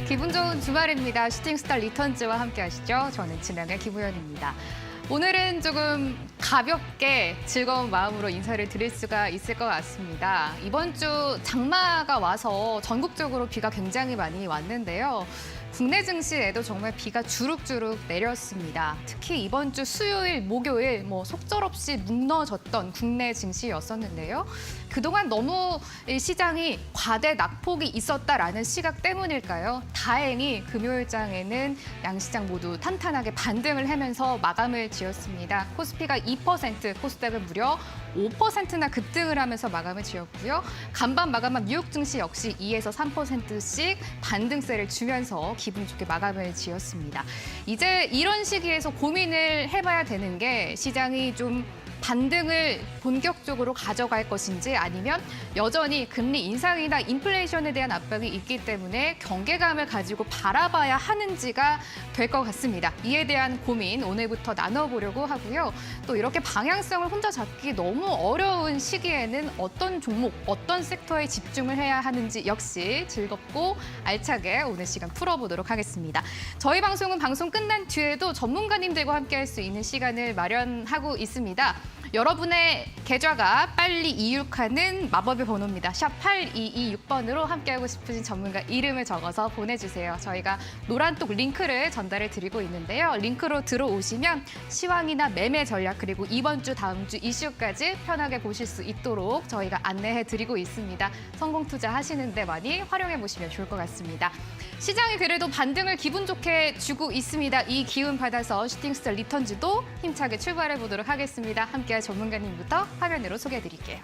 기분 좋은 주말입니다. 슈팅스타 리턴즈와 함께 하시죠. 저는 진행의 김우현입니다. 오늘은 조금 가볍게 즐거운 마음으로 인사를 드릴 수가 있을 것 같습니다. 이번 주 장마가 와서 전국적으로 비가 굉장히 많이 왔는데요. 국내 증시에도 정말 비가 주룩주룩 내렸습니다. 특히 이번 주 수요일, 목요일 속절없이 무너졌던 국내 증시였었는데요. 그동안 너무 시장이 과대 낙폭이 있었다라는 시각 때문일까요? 다행히 금요일장에는 양시장 모두 탄탄하게 반등을 하면서 마감을 지었습니다. 코스피가 2%, 코스닥은 무려 5%나 급등을 하면서 마감을 지었고요. 간밤 마감한 뉴욕 증시 역시 2에서 3%씩 반등세를 주면서 기분 좋게 마감을 지었습니다. 이제 이런 시기에서 고민을 해봐야 되는 게 시장이 좀 반등을 본격적으로 가져갈 것인지 아니면 여전히 금리 인상이나 인플레이션에 대한 압박이 있기 때문에 경계감을 가지고 바라봐야 하는지가 될 것 같습니다. 이에 대한 고민 오늘부터 나눠보려고 하고요. 또 이렇게 방향성을 혼자 잡기 너무 어려운 시기에는 어떤 종목, 어떤 섹터에 집중을 해야 하는지 역시 즐겁고 알차게 오늘 시간 풀어보도록 하겠습니다. 저희 방송은 방송 끝난 뒤에도 전문가님들과 함께 할 수 있는 시간을 마련하고 있습니다. 여러분의 계좌가 빨리 이륙하는 마법의 번호입니다. 샵 8226번으로 함께하고 싶으신 전문가 이름을 적어서 보내주세요. 저희가 노란톡 링크를 전달해 드리고 있는데요. 링크로 들어오시면 시황이나 매매 전략 그리고 이번 주, 다음 주 이슈까지 편하게 보실 수 있도록 저희가 안내해 드리고 있습니다. 성공 투자하시는데 많이 활용해 보시면 좋을 것 같습니다. 시장이 그래도 반등을 기분 좋게 주고 있습니다. 이 기운 받아서 슈팅스타 리턴즈도 힘차게 출발해 보도록 하겠습니다. 함께할 전문가님부터 화면으로 소개해 드릴게요.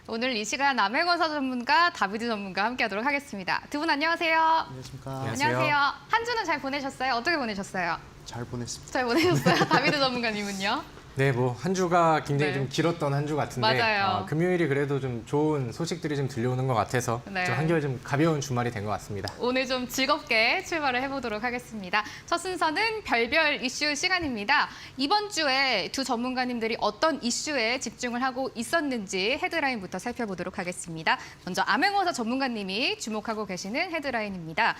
오늘 이 시간 남해건설 전문가 다비드 전문가 함께하도록 하겠습니다. 두 분 안녕하세요. 안녕하십니까. 안녕하세요. 한 주는 잘 보내셨어요? 어떻게 보내셨어요? 잘 보냈습니다. 잘 보내셨어요? 다비드 전문가님은요? 네, 한 주가 굉장히 네. 좀 길었던 한 주 같은데 맞아요. 금요일이 그래도 좀 좋은 소식들이 좀 들려오는 것 같아서 네. 좀 한결 좀 가벼운 주말이 된 것 같습니다. 오늘 좀 즐겁게 출발을 해보도록 하겠습니다. 첫 순서는 별별 이슈 시간입니다. 이번 주에 두 전문가님들이 어떤 이슈에 집중을 하고 있었는지 헤드라인부터 살펴보도록 하겠습니다. 먼저 암행어사 전문가님이 주목하고 계시는 헤드라인입니다.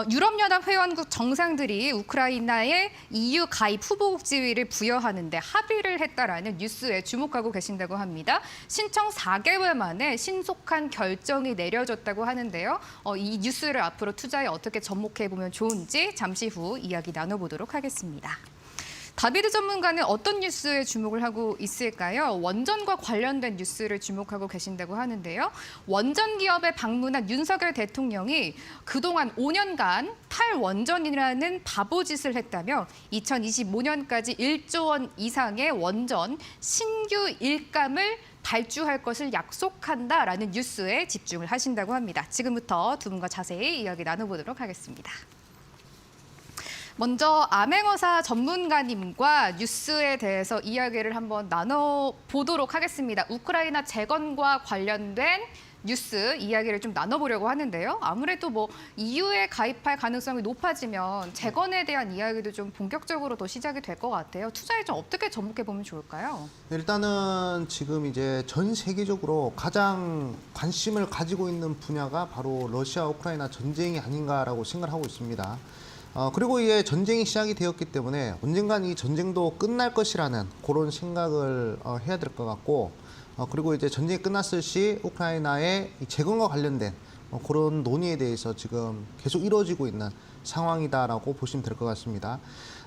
유럽연합 회원국 정상들이 우크라이나의 EU 가입 후보국 지위를 부여하는데 합의를 했다라는 뉴스에 주목하고 계신다고 합니다. 신청 4개월 만에 신속한 결정이 내려졌다고 하는데요. 이 뉴스를 앞으로 투자에 어떻게 접목해보면 좋은지 잠시 후 이야기 나눠보도록 하겠습니다. 다비드 전문가는 어떤 뉴스에 주목을 하고 있을까요? 원전과 관련된 뉴스를 주목하고 계신다고 하는데요. 원전 기업에 방문한 윤석열 대통령이 그동안 5년간 탈원전이라는 바보짓을 했다며 2025년까지 1조 원 이상의 원전 신규 일감을 발주할 것을 약속한다라는 뉴스에 집중을 하신다고 합니다. 지금부터 두 분과 자세히 이야기 나눠보도록 하겠습니다. 먼저 암행어사 전문가님과 뉴스에 대해서 이야기를 한번 나눠보도록 하겠습니다. 우크라이나 재건과 관련된 뉴스 이야기를 좀 나눠보려고 하는데요. 아무래도 EU에 가입할 가능성이 높아지면 재건에 대한 이야기도 좀 본격적으로 더 시작이 될 것 같아요. 투자에 좀 어떻게 접목해보면 좋을까요? 일단은 지금 이제 전 세계적으로 가장 관심을 가지고 있는 분야가 바로 러시아 우크라이나 전쟁이 아닌가라고 생각을 하고 있습니다. 그리고 이게 전쟁이 시작이 되었기 때문에 언젠간 이 전쟁도 끝날 것이라는 그런 생각을 해야 될 것 같고, 그리고 이제 전쟁이 끝났을 시 우크라이나의 재건과 관련된 그런 논의에 대해서 지금 계속 이루어지고 있는 상황이다라고 보시면 될 것 같습니다.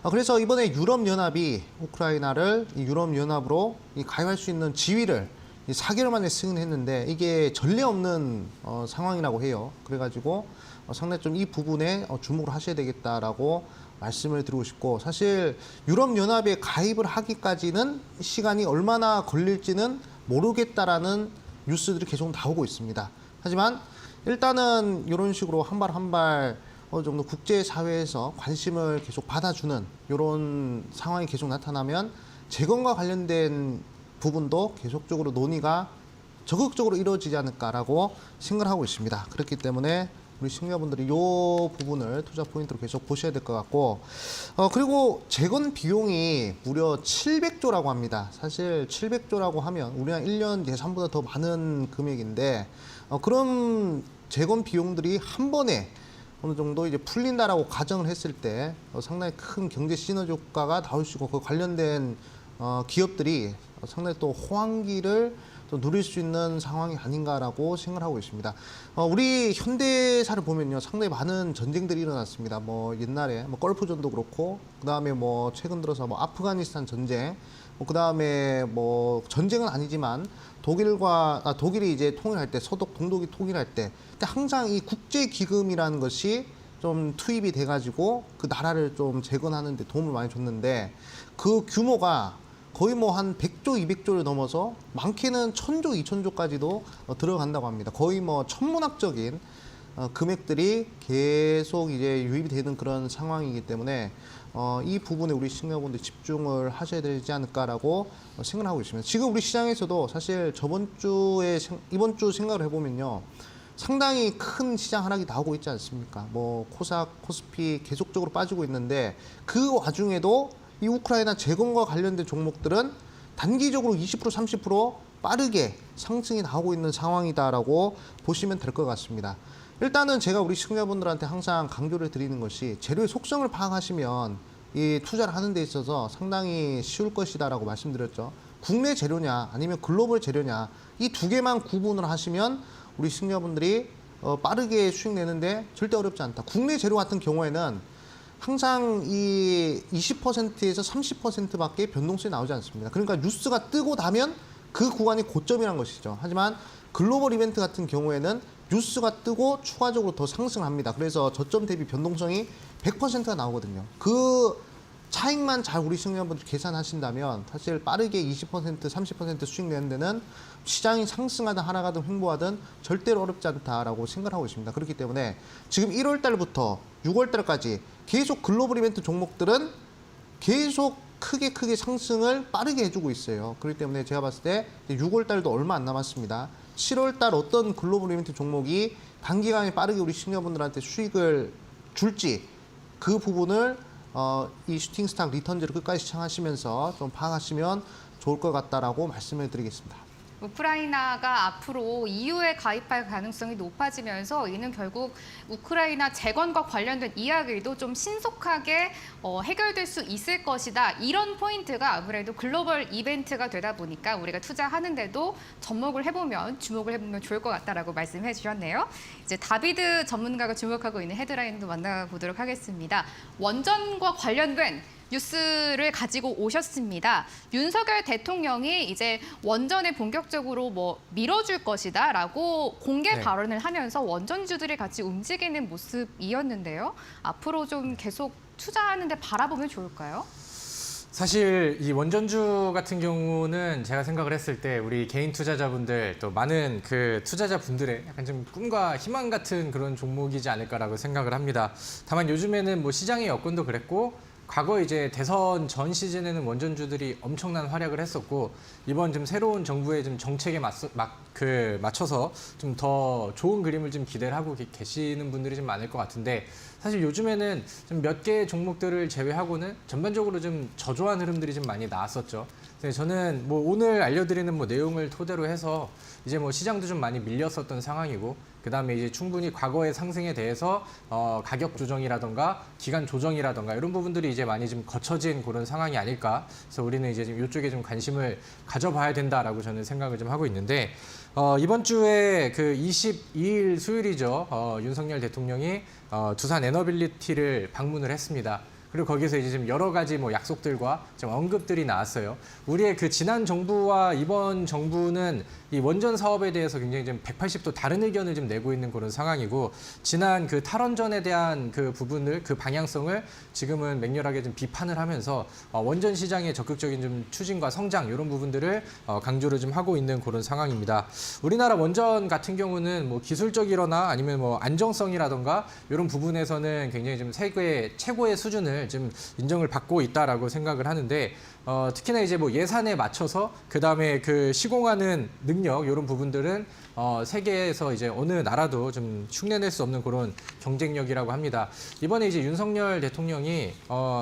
그래서 이번에 유럽연합이 우크라이나를 이 유럽연합으로 가입할 수 있는 지위를 이 4개월 만에 승인했는데 이게 전례 없는 상황이라고 해요. 그래가지고 상당히 좀 이 부분에 주목을 하셔야 되겠다라고 말씀을 드리고 싶고, 사실 유럽연합에 가입을 하기까지는 시간이 얼마나 걸릴지는 모르겠다라는 뉴스들이 계속 나오고 있습니다. 하지만 일단은 이런 식으로 한 발 한 발 어느 정도 국제사회에서 관심을 계속 받아주는 이런 상황이 계속 나타나면 재건과 관련된 부분도 계속적으로 논의가 적극적으로 이루어지지 않을까라고 생각하고 있습니다. 그렇기 때문에 우리 시청자분들이 이 부분을 투자 포인트로 계속 보셔야 될 것 같고, 그리고 재건 비용이 무려 700조라고 합니다. 사실 700조라고 하면 우리 한 1년 예산보다 더 많은 금액인데, 그런 재건 비용들이 한 번에 어느 정도 이제 풀린다라고 가정을 했을 때 상당히 큰 경제 시너지 효과가 나올 수 있고, 그 관련된 기업들이 상당히 또 호황기를 또 누릴 수 있는 상황이 아닌가라고 생각하고 있습니다. 우리 현대사를 보면요, 상당히 많은 전쟁들이 일어났습니다. 뭐 옛날에 뭐 걸프전도 그렇고, 그 다음에 뭐 최근 들어서 뭐 아프가니스탄 전쟁, 그 다음에 뭐 전쟁은 아니지만 독일이 이제 통일할 때, 서독 동독이 통일할 때, 항상 이 국제기금이라는 것이 좀 투입이 돼가지고 그 나라를 좀 재건하는 데 도움을 많이 줬는데, 그 규모가 거의 뭐 한 100조, 200조를 넘어서 많게는 1000조, 2000조까지도 들어간다고 합니다. 거의 뭐 천문학적인 금액들이 계속 이제 유입이 되는 그런 상황이기 때문에 이 부분에 우리 시청자분들 집중을 하셔야 되지 않을까라고 생각하고 있습니다. 지금 우리 시장에서도 사실 이번 주 생각을 해보면요, 상당히 큰 시장 하락이 나오고 있지 않습니까? 뭐 코스닥, 코스피 계속적으로 빠지고 있는데, 그 와중에도 이 우크라이나 재건과 관련된 종목들은 단기적으로 20%, 30% 빠르게 상승이 나오고 있는 상황이다라고 보시면 될 것 같습니다. 일단은 제가 우리 시청자분들한테 항상 강조를 드리는 것이, 재료의 속성을 파악하시면 이 투자를 하는 데 있어서 상당히 쉬울 것이다라고 말씀드렸죠. 국내 재료냐 아니면 글로벌 재료냐, 이 두 개만 구분을 하시면 우리 시청자분들이 빠르게 수익 내는데 절대 어렵지 않다. 국내 재료 같은 경우에는 항상 이 20%에서 30%밖에 변동성이 나오지 않습니다. 그러니까 뉴스가 뜨고 나면 그 구간이 고점이란 것이죠. 하지만 글로벌 이벤트 같은 경우에는 뉴스가 뜨고 추가적으로 더 상승합니다. 그래서 저점 대비 변동성이 100%가 나오거든요. 그 차익만 잘 우리 시청자분들 계산하신다면 사실 빠르게 20%, 30% 수익 내는 데는 시장이 상승하든 하락하든 횡보하든 절대로 어렵지 않다라고 생각하고 있습니다. 그렇기 때문에 지금 1월 달부터 6월 달까지 계속 글로벌 이벤트 종목들은 계속 크게 상승을 빠르게 해주고 있어요. 그렇기 때문에 제가 봤을 때 6월 달도 얼마 안 남았습니다. 7월 달 어떤 글로벌 이벤트 종목이 단기간에 빠르게 우리 시청자분들한테 수익을 줄지, 그 부분을 이 슈팅스탁 리턴즈를 끝까지 시청하시면서 좀 파악하시면 좋을 것 같다라고 말씀을 드리겠습니다. 우크라이나가 앞으로 EU에 가입할 가능성이 높아지면서 이는 결국 우크라이나 재건과 관련된 이야기도 좀 신속하게 해결될 수 있을 것이다. 이런 포인트가 아무래도 글로벌 이벤트가 되다 보니까 우리가 투자하는데도 주목을 해보면 좋을 것 같다라고 말씀해 주셨네요. 이제 다비드 전문가가 주목하고 있는 헤드라인도 만나보도록 하겠습니다. 원전과 관련된 뉴스를 가지고 오셨습니다. 윤석열 대통령이 이제 원전에 본격적으로 밀어줄 것이다라고 공개 발언을 하면서 원전주들이 같이 움직이는 모습이었는데요. 앞으로 좀 계속 투자하는데 바라보면 좋을까요? 사실 이 원전주 같은 경우는 제가 생각을 했을 때 우리 개인 투자자분들 또 많은 그 투자자분들의 약간 좀 꿈과 희망 같은 그런 종목이지 않을까라고 생각을 합니다. 다만 요즘에는 뭐 시장의 여건도 그랬고, 과거 이제 대선 전 시즌에는 원전주들이 엄청난 활약을 했었고, 이번 좀 새로운 정부의 좀 정책에 맞춰서 좀 더 좋은 그림을 좀 기대를 하고 계시는 분들이 좀 많을 것 같은데, 사실 요즘에는 좀 몇 개의 종목들을 제외하고는 전반적으로 좀 저조한 흐름들이 좀 많이 나왔었죠. 그래서 저는 뭐 오늘 알려드리는 뭐 내용을 토대로 해서 이제 뭐 시장도 좀 많이 밀렸었던 상황이고, 그다음에 이제 충분히 과거의 상승에 대해서 가격 조정이라던가 기간 조정이라던가 이런 부분들이 이제 많이 좀 거쳐진 그런 상황이 아닐까. 그래서 우리는 이제 지금 이쪽에 좀 관심을 가져봐야 된다라고 저는 생각을 좀 하고 있는데, 이번 주에 그 22일 수요일이죠. 윤석열 대통령이 두산 에너빌리티를 방문을 했습니다. 그리고 거기서 이제 좀 여러 가지 뭐 약속들과 좀 언급들이 나왔어요. 우리의 그 지난 정부와 이번 정부는 이 원전 사업에 대해서 굉장히 좀 180도 다른 의견을 좀 내고 있는 그런 상황이고, 지난 그 탈원전에 대한 그 부분을, 그 방향성을 지금은 맹렬하게 좀 비판을 하면서 원전 시장의 적극적인 좀 추진과 성장 이런 부분들을 강조를 좀 하고 있는 그런 상황입니다. 우리나라 원전 같은 경우는 뭐 기술적이거나 아니면 뭐 안정성이라던가 이런 부분에서는 굉장히 좀 세계 최고의 수준을 좀 인정을 받고 있다라고 생각을 하는데, 특히나 이제 뭐 예산에 맞춰서 그다음에 그 시공하는 능력 이런 부분들은 세계에서 이제 어느 나라도 좀 흉내낼 수 없는 그런 경쟁력이라고 합니다. 이번에 이제 윤석열 대통령이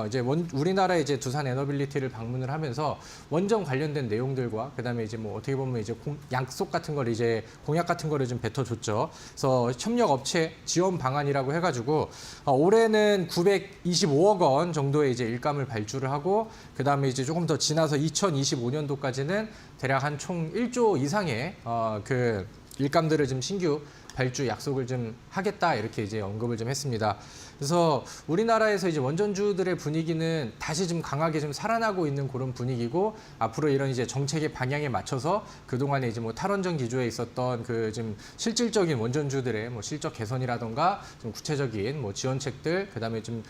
이제 우리나라의 이제 두산 에너빌리티를 방문을 하면서 원전 관련된 내용들과 그다음에 이제 뭐 어떻게 보면 이제 약속 같은 걸, 이제 공약 같은 거를 좀 뱉어줬죠. 그래서 협력 업체 지원 방안이라고 해가지고 올해는 925억 원 정도의 이제 일감을 발주를 하고, 그다음에 이제 조금 더 지나서 2025년도까지는 대략 한 총 1조 이상의 그 일감들을 좀 신규 발주 약속을 좀 하겠다, 이렇게 이제 언급을 좀 했습니다. 그래서 우리나라에서 이제 원전주들의 분위기는 다시 좀 강하게 좀 살아나고 있는 그런 분위기고, 앞으로 이런 이제 정책의 방향에 맞춰서 그동안에 이제 뭐 탈원전 기조에 있었던 그 좀 실질적인 원전주들의 뭐 실적 개선이라던가 좀 구체적인 뭐 지원책들, 그다음에 좀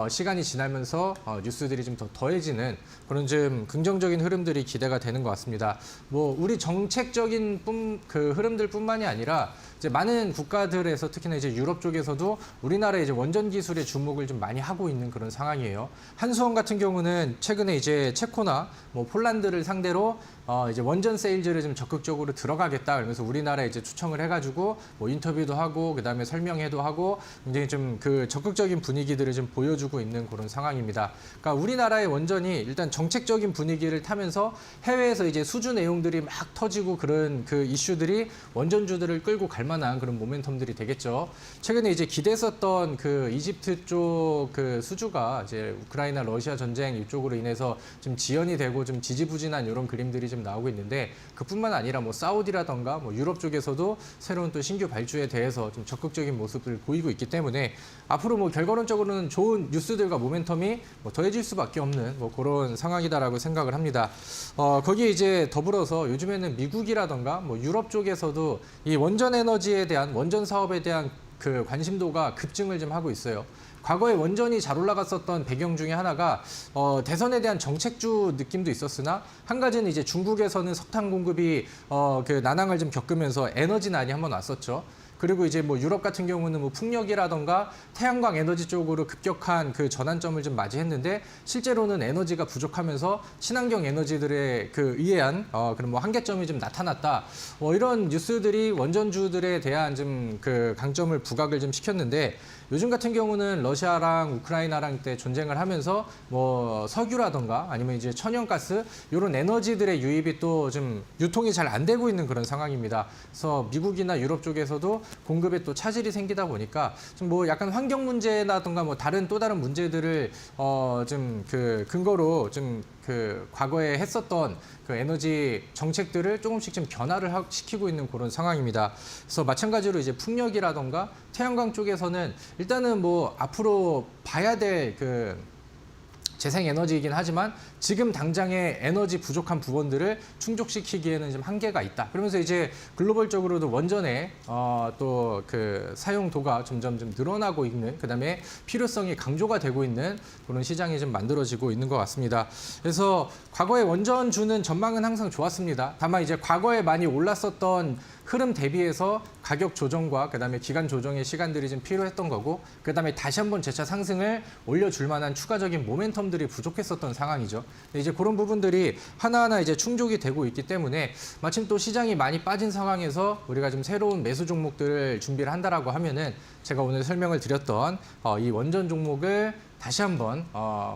시간이 지나면서 뉴스들이 좀 더 더해지는 그런 좀 긍정적인 흐름들이 기대가 되는 것 같습니다. 뭐 우리 정책적인 그 흐름들뿐만이 아니라 이제 많은 국가들에서, 특히나 이제 유럽 쪽에서도 우리나라의 이제 원전 기술에 주목을 좀 많이 하고 있는 그런 상황이에요. 한수원 같은 경우는 최근에 이제 체코나 뭐 폴란드를 상대로 이제 원전 세일즈를 좀 적극적으로 들어가겠다 그러면서 우리나라에 이제 초청을 해가지고 뭐 인터뷰도 하고 그다음에 설명회도 하고 굉장히 좀 그 적극적인 분위기들을 좀 보여주고 있는 그런 상황입니다. 그러니까 우리나라의 원전이 일단 정책적인 분위기를 타면서 해외에서 이제 수주 내용들이 막 터지고 그런 그 이슈들이 원전주들을 끌고 갈 만한 그런 모멘텀들이 되겠죠. 최근에 이제 기대했었던 그 이집트 쪽 그 수주가 이제 우크라이나 러시아 전쟁 이쪽으로 인해서 좀 지연이 되고 좀 지지부진한 이런 그림들이 좀 나오고 있는데, 그뿐만 아니라 뭐 사우디라던가 뭐 유럽 쪽에서도 새로운 또 신규 발주에 대해서 좀 적극적인 모습을 보이고 있기 때문에 앞으로 뭐 결과론적으로는 좋은 뉴스들과 모멘텀이 뭐 더해질 수밖에 없는 뭐 그런 상황이다라고 생각을 합니다. 거기에 이제 더불어서 요즘에는 미국이라던가 뭐 유럽 쪽에서도 이 원전 에너지에 대한, 원전 사업에 대한 그 관심도가 급증을 좀 하고 있어요. 과거에 원전이 잘 올라갔었던 배경 중에 하나가 대선에 대한 정책주 느낌도 있었으나, 한 가지는 이제 중국에서는 석탄 공급이 그 난항을 좀 겪으면서 에너지난이 한번 왔었죠. 그리고 이제 뭐 유럽 같은 경우는 뭐 풍력이라던가 태양광 에너지 쪽으로 급격한 그 전환점을 좀 맞이했는데, 실제로는 에너지가 부족하면서 친환경 에너지들에 그 의해한 그런 뭐 한계점이 좀 나타났다. 이런 뉴스들이 원전주들에 대한 좀 그 강점을 부각을 좀 시켰는데, 요즘 같은 경우는 러시아랑 우크라이나랑 때 전쟁을 하면서 뭐 석유라던가 아니면 이제 천연가스 이런 에너지들의 유입이 또 좀 유통이 잘 안 되고 있는 그런 상황입니다. 그래서 미국이나 유럽 쪽에서도 공급에 또 차질이 생기다 보니까 좀 뭐 약간 환경 문제라던가 뭐 또 다른 문제들을 좀 그 근거로 좀 그 과거에 했었던 그 에너지 정책들을 조금씩 좀 변화를 시키고 있는 그런 상황입니다. 그래서 마찬가지로 이제 풍력이라던가 태양광 쪽에서는 일단은 뭐 앞으로 봐야 될 그 재생에너지이긴 하지만 지금 당장의 에너지 부족한 부분들을 충족시키기에는 좀 한계가 있다. 그러면서 이제 글로벌적으로도 원전의 또 그 사용도가 점점 좀 늘어나고 있는, 그다음에 필요성이 강조가 되고 있는 그런 시장이 좀 만들어지고 있는 것 같습니다. 그래서 과거에 원전주는 전망은 항상 좋았습니다. 다만 이제 과거에 많이 올랐었던 흐름 대비해서 가격 조정과 그다음에 기간 조정의 시간들이 좀 필요했던 거고, 그다음에 다시 한번 재차 상승을 올려줄 만한 추가적인 모멘텀들이 부족했었던 상황이죠. 이제 그런 부분들이 하나하나 이제 충족이 되고 있기 때문에, 마침 또 시장이 많이 빠진 상황에서 우리가 좀 새로운 매수 종목들을 준비를 한다라고 하면은, 제가 오늘 설명을 드렸던 이 원전 종목을 다시 한번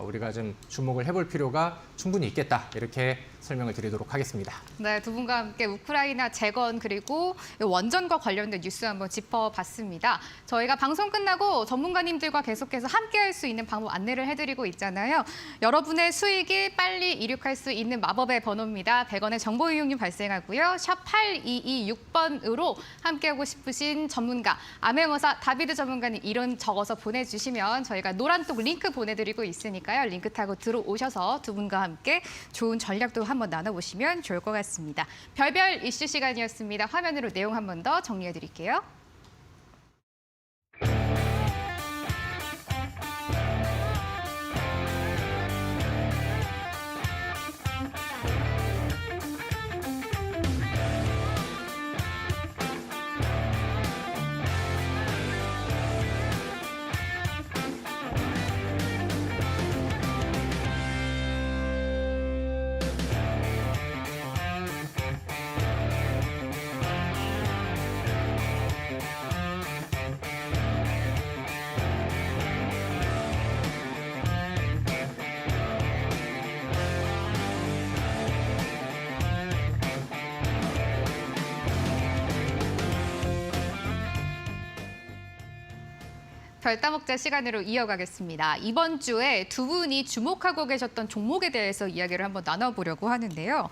우리가 좀 주목을 해볼 필요가 충분히 있겠다, 이렇게 설명을 드리도록 하겠습니다. 네, 두 분과 함께 우크라이나 재건 그리고 원전과 관련된 뉴스 한번 짚어봤습니다. 저희가 방송 끝나고 전문가님들과 계속해서 함께할 수 있는 방법 안내를 해드리고 있잖아요. 여러분의 수익이 빨리 이륙할 수 있는 마법의 번호입니다. 100원의 정보 이용료 발생하고요. 샵 8226번으로 함께하고 싶으신 전문가, 암행어사 다비드 전문가님 이름 적어서 보내주시면 저희가 노란톡 링크 링크 보내드리고 있으니까요. 링크 타고 들어오셔서 두 분과 함께 좋은 전략도 한번 나눠보시면 좋을 것 같습니다. 별별 이슈 시간이었습니다. 화면으로 내용 한 번 더 정리해드릴게요. 별따먹자 시간으로 이어가겠습니다. 이번 주에 두 분이 주목하고 계셨던 종목에 대해서 이야기를 한번 나눠보려고 하는데요.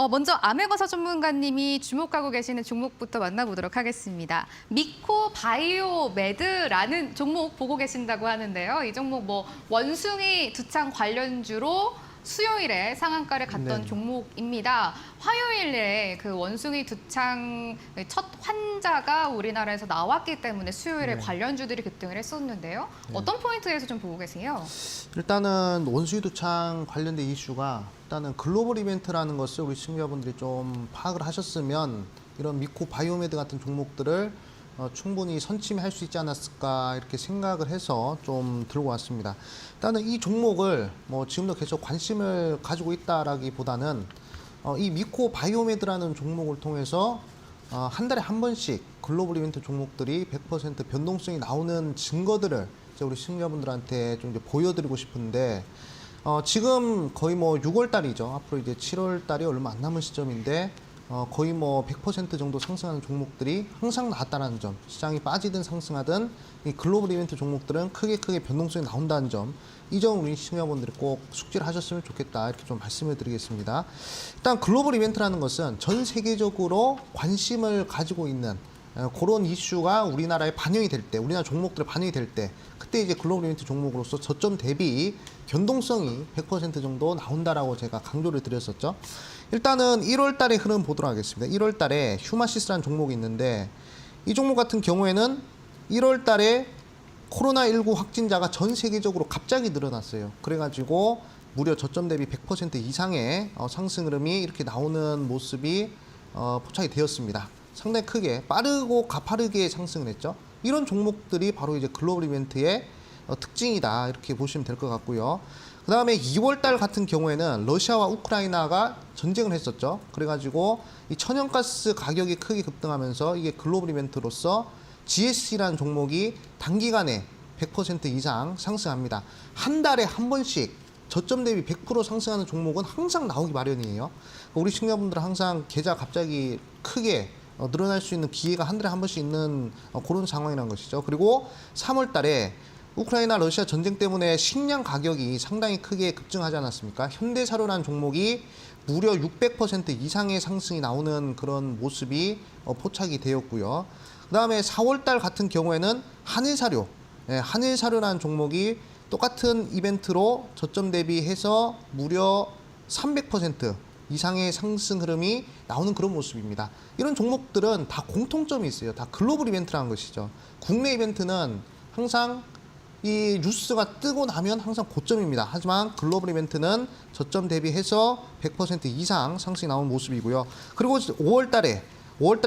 먼저 아메거사 전문가님이 주목하고 계시는 종목부터 만나보도록 하겠습니다. 미코 바이오메드라는 종목 보고 계신다고 하는데요. 이 종목 원숭이 두창 관련주로 수요일에 상한가를 갔던 네. 종목입니다. 화요일에 그 원숭이 두창 첫 환자가 우리나라에서 나왔기 때문에 수요일에 네. 관련주들이 급등을 했었는데요. 어떤 포인트에서 좀 보고 계세요? 일단은 원숭이 두창 관련된 이슈가 일단은 글로벌 이벤트라는 것을 우리 시청자분들이 좀 파악을 하셨으면 이런 미코 바이오메드 같은 종목들을 충분히 선침할 수 있지 않았을까 이렇게 생각을 해서 좀 들고 왔습니다. 일단은 이 종목을 지금도 계속 관심을 가지고 있다라기보다는 이 미코 바이오메드라는 종목을 통해서 한 달에 한 번씩 글로벌 이벤트 종목들이 100% 변동성이 나오는 증거들을 이제 우리 시청자분들한테 좀 이제 보여드리고 싶은데 지금 거의 6월 달이죠. 앞으로 이제 7월 달이 얼마 안 남은 시점인데 거의 100% 정도 상승하는 종목들이 항상 나왔다는 점, 시장이 빠지든 상승하든 이 글로벌 이벤트 종목들은 크게 변동성이 나온다는 점, 이 점 우리 시청자분들이 꼭 숙지를 하셨으면 좋겠다 이렇게 좀 말씀을 드리겠습니다. 일단 글로벌 이벤트라는 것은 전 세계적으로 관심을 가지고 있는 그런 이슈가 우리나라에 반영이 될 때, 우리나라 종목들에 반영이 될 때, 그때 이제 글로벌 이벤트 종목으로서 저점 대비 변동성이 100% 정도 나온다라고 제가 강조를 드렸었죠. 일단은 1월 달에 흐름 보도록 하겠습니다. 1월 달에 휴마시스라는 종목이 있는데 이 종목 같은 경우에는 1월 달에 코로나19 확진자가 전 세계적으로 갑자기 늘어났어요. 그래가지고 무려 저점 대비 100% 이상의 상승 흐름이 이렇게 나오는 모습이 포착이 되었습니다. 상당히 크게 빠르고 가파르게 상승을 했죠. 이런 종목들이 바로 이제 글로벌 이벤트의 특징이다 이렇게 보시면 될 것 같고요. 그 다음에 2월 달 같은 경우에는 러시아와 우크라이나가 전쟁을 했었죠. 그래가지고 이 천연가스 가격이 크게 급등하면서 이게 글로벌 이벤트로서 GSC라는 종목이 단기간에 100% 이상 상승합니다. 한 달에 한 번씩 저점 대비 100% 상승하는 종목은 항상 나오기 마련이에요. 우리 시청자분들은 항상 계좌 갑자기 크게 늘어날 수 있는 기회가 한 달에 한 번씩 있는 그런 상황이라는 것이죠. 그리고 3월 달에 우크라이나 러시아 전쟁 때문에 식량 가격이 상당히 크게 급증하지 않았습니까? 현대사료라는 종목이 무려 600% 이상의 상승이 나오는 그런 모습이 포착이 되었고요. 그 다음에 4월 달 같은 경우에는 한일사료, 한일사료라는 종목이 똑같은 이벤트로 저점 대비해서 무려 300% 이상의 상승 흐름이 나오는 그런 모습입니다. 이런 종목들은 다 공통점이 있어요. 다 글로벌 이벤트라는 것이죠. 국내 이벤트는 항상 이 뉴스가 뜨고 나면 항상 고점입니다. 하지만 글로벌 이벤트는 저점 대비해서 100% 이상 상승이 나오는 모습이고요. 그리고 5월 달에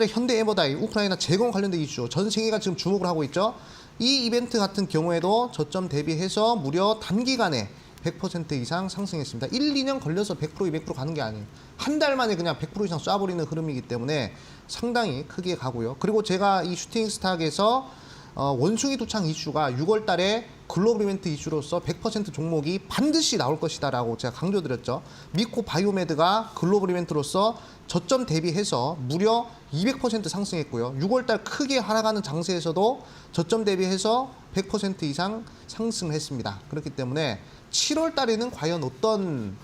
현대 에버다이 우크라이나 재건 관련된 이슈 전 세계가 지금 주목을 하고 있죠. 이 이벤트 같은 경우에도 저점 대비해서 무려 단기간에 100% 이상 상승했습니다. 1, 2년 걸려서 100%, 200% 가는 게 아니에요. 한 달 만에 그냥 100% 이상 쏴버리는 흐름이기 때문에 상당히 크게 가고요. 그리고 제가 이 슈팅 스탁에서 원숭이 두창 이슈가 6월 달에 글로벌 이벤트 이슈로서 100% 종목이 반드시 나올 것이다라고 제가 강조드렸죠. 미코 바이오메드가 글로벌 이벤트로서 저점 대비해서 무려 200% 상승했고요. 6월 달 크게 하락하는 장세에서도 저점 대비해서 100% 이상 상승했습니다. 그렇기 때문에 7월 달에는 과연 어떤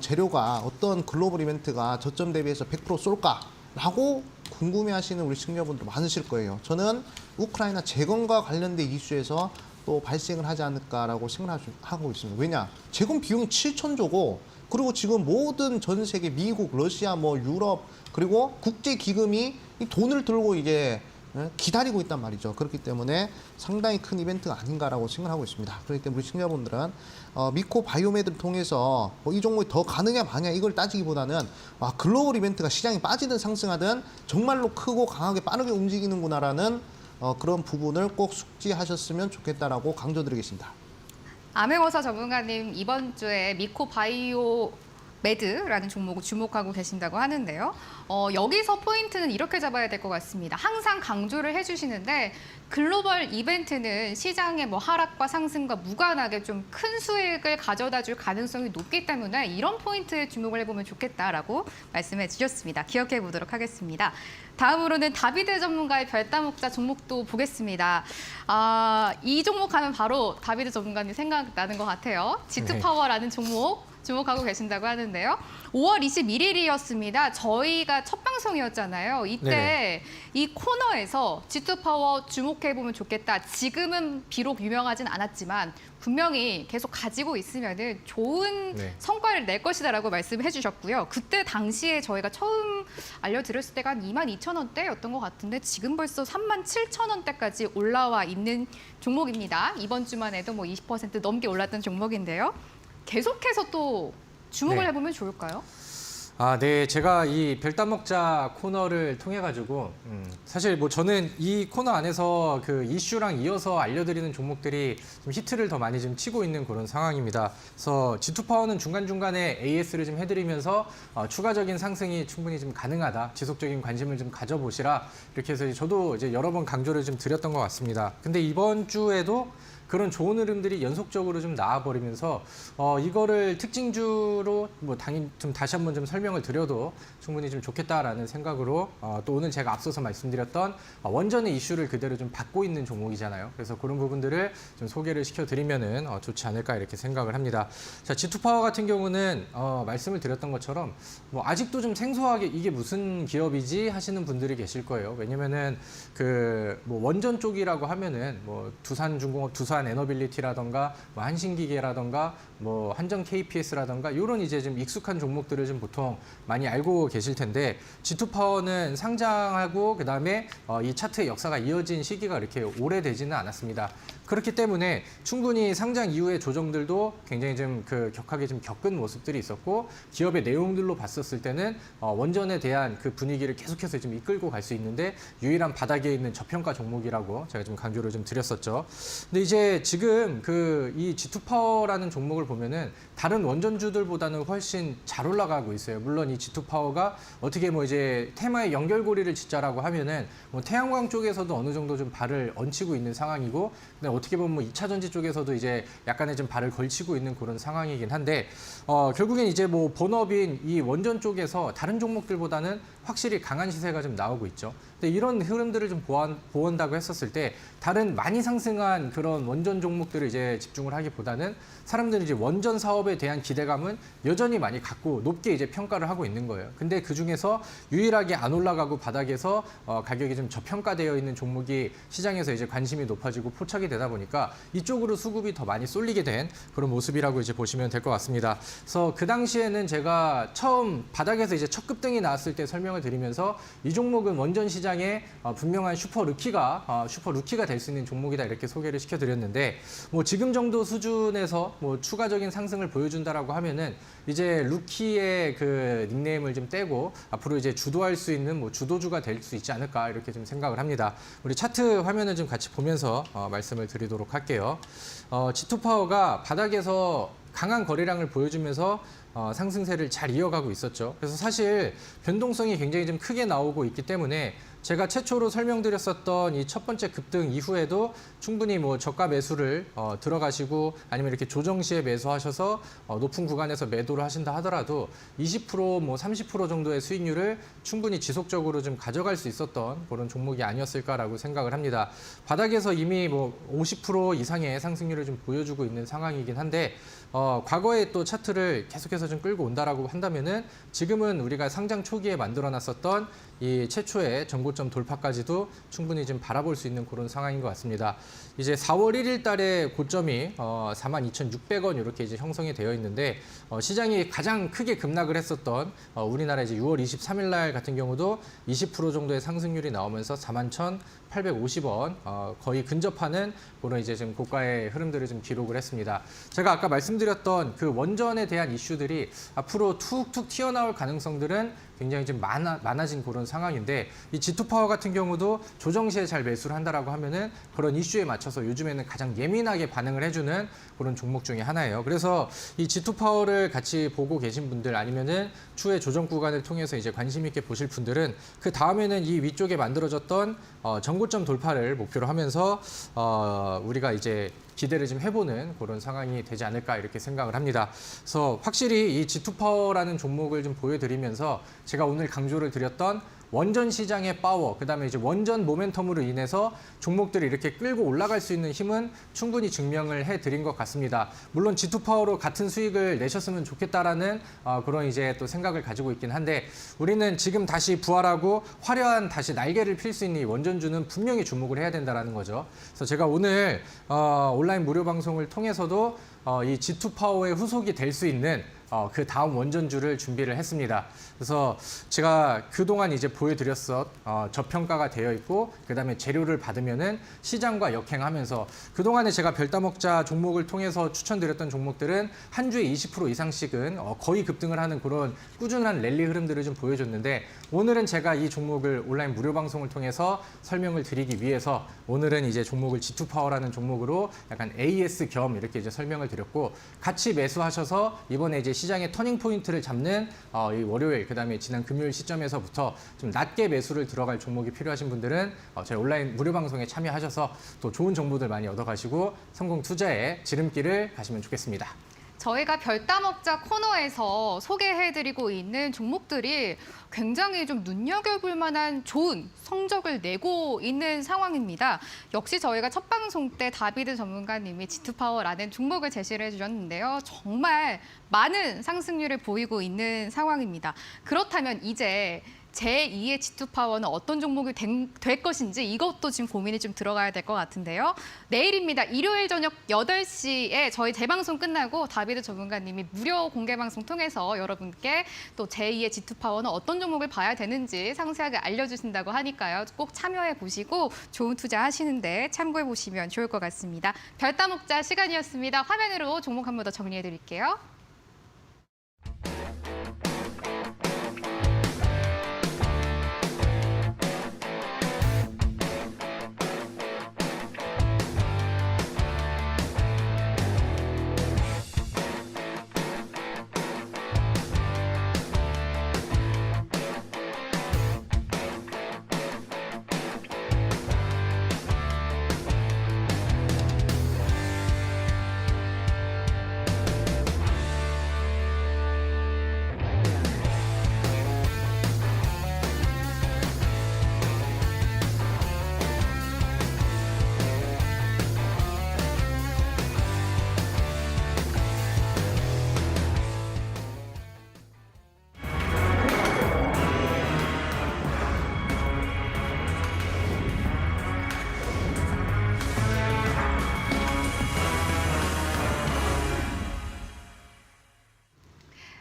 재료가 어떤 글로벌 이벤트가 저점 대비해서 100% 쏠까라고 궁금해하시는 우리 시청자분들 많으실 거예요. 저는 우크라이나 재건과 관련된 이슈에서 또 발생을 하지 않을까라고 생각하고 있습니다. 왜냐? 재건 비용이 7천조고 그리고 지금 모든 전 세계 미국, 러시아, 뭐 유럽 그리고 국제 기금이 이 돈을 들고 이제 기다리고 있단 말이죠. 그렇기 때문에 상당히 큰 이벤트가 아닌가라고 생각하고 있습니다. 그렇기 때문에 우리 시청자분들은 미코 바이오메드를 통해서 이 종목이 더 가느냐 마냐 이걸 따지기보다는 글로벌 이벤트가 시장이 빠지든 상승하든 정말로 크고 강하게 빠르게 움직이는구나라는 그런 부분을 꼭 숙지하셨으면 좋겠다라고 강조드리겠습니다. 암행어사 전문가님 이번 주에 미코 바이오 매드라는 종목을 주목하고 계신다고 하는데요. 여기서 포인트는 이렇게 잡아야 될 것 같습니다. 항상 강조를 해주시는데 글로벌 이벤트는 시장의 뭐 하락과 상승과 무관하게 좀 큰 수익을 가져다 줄 가능성이 높기 때문에 이런 포인트에 주목을 해보면 좋겠다라고 말씀해 주셨습니다. 기억해 보도록 하겠습니다. 다음으로는 다비드 전문가의 별다목자 종목도 보겠습니다. 이 종목 하면 바로 다비드 전문가님 생각나는 것 같아요. G2파워라는 종목 주목하고 계신다고 하는데요. 5월 21일이었습니다. 저희가 첫 방송이었잖아요. 이때 네네. 이 코너에서 G2파워 주목해보면 좋겠다. 지금은 비록 유명하진 않았지만 분명히 계속 가지고 있으면은 좋은 네. 성과를 낼 것이다라고 말씀해 주셨고요. 그때 당시에 저희가 처음 알려드렸을 때가 한 22,000원대였던 것 같은데 지금 벌써 37,000원대까지 올라와 있는 종목입니다. 이번 주만 해도 뭐 20% 넘게 올랐던 종목인데요. 계속해서 또 주목을 네. 해보면 좋을까요? 네. 제가 이 별담 먹자 코너를 통해 가지고 사실 뭐 저는 이 코너 안에서 그 이슈랑 이어서 알려드리는 종목들이 좀 히트를 더 많이 좀 치고 있는 그런 상황입니다. 그래서 G2파워는 중간중간에 AS를 좀 해드리면서 추가적인 상승이 충분히 좀 가능하다. 지속적인 관심을 좀 가져보시라. 이렇게 해서 저도 이제 여러 번 강조를 좀 드렸던 것 같습니다. 근데 이번 주에도 그런 좋은 흐름들이 연속적으로 좀 나와버리면서 이거를 특징주로 뭐 당연히 좀 다시 한번 좀 설명을 드려도 충분히 좀 좋겠다라는 생각으로 또 오늘 제가 앞서서 말씀드렸던 원전의 이슈를 그대로 좀 받고 있는 종목이잖아요. 그래서 그런 부분들을 좀 소개를 시켜드리면은 좋지 않을까 이렇게 생각을 합니다. 자, G2파워 같은 경우는 말씀을 드렸던 것처럼 뭐 아직도 좀 생소하게 이게 무슨 기업이지 하시는 분들이 계실 거예요. 왜냐면은 그 뭐 원전 쪽이라고 하면은 뭐 두산중공업, 두산 에너빌리티라던가 뭐 한신기계라던가 뭐 한정 KPS라던가 이런 이제 좀 익숙한 종목들을 좀 보통 많이 알고 계실 텐데 G2파워는 상장하고 그다음에 이 차트의 역사가 이어진 시기가 이렇게 오래되지는 않았습니다. 그렇기 때문에 충분히 상장 이후의 조정들도 굉장히 좀 그 격하게 좀 겪은 모습들이 있었고 기업의 내용들로 봤었을 때는 원전에 대한 그 분위기를 계속해서 좀 이끌고 갈 수 있는데 유일한 바닥에 있는 저평가 종목이라고 제가 좀 강조를 좀 드렸었죠. 근데 이제 지금 그 이 G2파워라는 종목을 보면은 다른 원전주들보다는 훨씬 잘 올라가고 있어요. 물론 이 G2파워가 어떻게 뭐 이제 테마의 연결고리를 짓자라고 하면은 뭐 태양광 쪽에서도 어느 정도 좀 발을 얹히고 있는 상황이고 근데 어떻게 보면 뭐 2차 전지 쪽에서도 이제 약간의 좀 발을 걸치고 있는 그런 상황이긴 한데 결국엔 이제 뭐 본업인 이 원전 쪽에서 다른 종목들보다는 확실히 강한 시세가 좀 나오고 있죠. 근데 이런 흐름들을 좀 보온다고 했었을 때 다른 많이 상승한 그런 원전 종목들을 이제 집중을 하기보다는 사람들이 이제 원전 사업에 대한 기대감은 여전히 많이 갖고 높게 이제 평가를 하고 있는 거예요. 근데 그 중에서 유일하게 안 올라가고 바닥에서 가격이 좀 저평가되어 있는 종목이 시장에서 이제 관심이 높아지고 포착이 되다 보니까 이쪽으로 수급이 더 많이 쏠리게 된 그런 모습이라고 이제 보시면 될 것 같습니다. 그래서 그 당시에는 제가 처음 바닥에서 이제 첫 급등이 나왔을 때 설명을 드리면서 이 종목은 원전 시장에 분명한 슈퍼 루키가 될 수 있는 종목이다 이렇게 소개를 시켜드렸는데 뭐 지금 정도 수준에서 뭐 추가적인 상승을 보여준다라고 하면은 이제 루키의 그 닉네임을 좀 떼고 앞으로 이제 주도할 수 있는 뭐 주도주가 될 수 있지 않을까 이렇게 좀 생각을 합니다. 우리 차트 화면을 좀 같이 보면서 말씀을 드리도록 할게요. G2파워가 바닥에서 강한 거래량을 보여주면서 상승세를 잘 이어가고 있었죠. 그래서 사실 변동성이 굉장히 좀 크게 나오고 있기 때문에 제가 최초로 설명드렸었던 이 첫 번째 급등 이후에도 충분히 뭐 저가 매수를 들어가시고 아니면 이렇게 조정 시에 매수하셔서 높은 구간에서 매도를 하신다 하더라도 20% 뭐 30% 정도의 수익률을 충분히 지속적으로 좀 가져갈 수 있었던 그런 종목이 아니었을까라고 생각을 합니다. 바닥에서 이미 뭐 50% 이상의 상승률을 좀 보여주고 있는 상황이긴 한데 과거에 또 차트를 계속해서 좀 끌고 온다라고 한다면은 지금은 우리가 상장 초기에 만들어놨었던 이 최초의 전고점 전고점 돌파까지도 충분히 좀 바라볼 수 있는 그런 상황인 것 같습니다. 이제 4월 1일 달에 고점이 42,600원 이렇게 이제 형성이 되어 있는데 시장이 가장 크게 급락을 했었던 우리나라 이제 6월 23일 날 같은 경우도 20% 정도의 상승률이 나오면서 41,850원 거의 근접하는 그런 이제 지금 고가의 흐름들을 좀 기록을 했습니다. 제가 아까 말씀드렸던 그 원전에 대한 이슈들이 앞으로 툭툭 튀어나올 가능성들은 굉장히 좀 많아진 그런 상황인데 이 G2파워 같은 경우도 조정 시에 잘 매수를 한다라고 하면은 그런 이슈에 맞춰서 요즘에는 가장 예민하게 반응을 해주는 그런 종목 중에 하나예요. 그래서 이 G2파워를 같이 보고 계신 분들 아니면은 추후에 조정 구간을 통해서 이제 관심 있게 보실 분들은 그 다음에는 이 위쪽에 만들어졌던 전고점 돌파를 목표로 하면서 우리가 이제 기대를 좀 해보는 그런 상황이 되지 않을까 이렇게 생각을 합니다. 그래서 확실히 이 G2파워라는 종목을 좀 보여드리면서 제가 오늘 강조를 드렸던 원전 시장의 파워, 그다음에 이제 원전 모멘텀으로 인해서 종목들이 이렇게 끌고 올라갈 수 있는 힘은 충분히 증명을 해드린 것 같습니다. 물론 G2파워로 같은 수익을 내셨으면 좋겠다라는 그런 이제 또 생각을 가지고 있긴 한데 우리는 지금 다시 부활하고 화려한 다시 날개를 필 수 있는 이 원전주는 분명히 주목을 해야 된다라는 거죠. 그래서 제가 오늘 온라인 무료 방송을 통해서도 이 G2파워의 후속이 될 수 있는 그 다음 원전주를 준비를 했습니다. 그래서 제가 그동안 이제 보여드렸어 저평가가 되어 있고 그다음에 재료를 받으면은 시장과 역행하면서 그동안에 제가 별따먹자 종목을 통해서 추천드렸던 종목들은 한 주에 20% 이상씩은 거의 급등을 하는 그런 꾸준한 랠리 흐름들을 좀 보여줬는데 오늘은 제가 이 종목을 온라인 무료 방송을 통해서 설명을 드리기 위해서 오늘은 이제 종목을 G2파워라는 종목으로 약간 AS 겸 이렇게 이제 설명을 드렸고 같이 매수하셔서 이번에 이제 시장의 터닝 포인트를 잡는 이 월요일 그다음에 지난 금요일 시점에서부터 좀 낮게 매수를 들어갈 종목이 필요하신 분들은 저희 온라인 무료 방송에 참여하셔서 또 좋은 정보들 많이 얻어가시고 성공 투자의 지름길을 가시면 좋겠습니다. 저희가 별따먹자 코너에서 소개해드리고 있는 종목들이 굉장히 좀 눈여겨볼 만한 좋은 성적을 내고 있는 상황입니다. 역시 저희가 첫 방송 때 다비드 전문가님이 G2파워라는 종목을 제시를 해주셨는데요. 정말 많은 상승률을 보이고 있는 상황입니다. 그렇다면 이제 제2의 G2파워는 어떤 종목이 될 것인지 이것도 지금 고민이 좀 들어가야 될 것 같은데요. 내일입니다. 일요일 저녁 8시에 저희 재방송 끝나고 다비드 전문가님이 무료 공개 방송 통해서 여러분께 또 제2의 G2파워는 어떤 종목을 봐야 되는지 상세하게 알려주신다고 하니까요. 꼭 참여해 보시고 좋은 투자 하시는데 참고해 보시면 좋을 것 같습니다. 별따먹자 시간이었습니다. 화면으로 종목 한 번 더 정리해 드릴게요.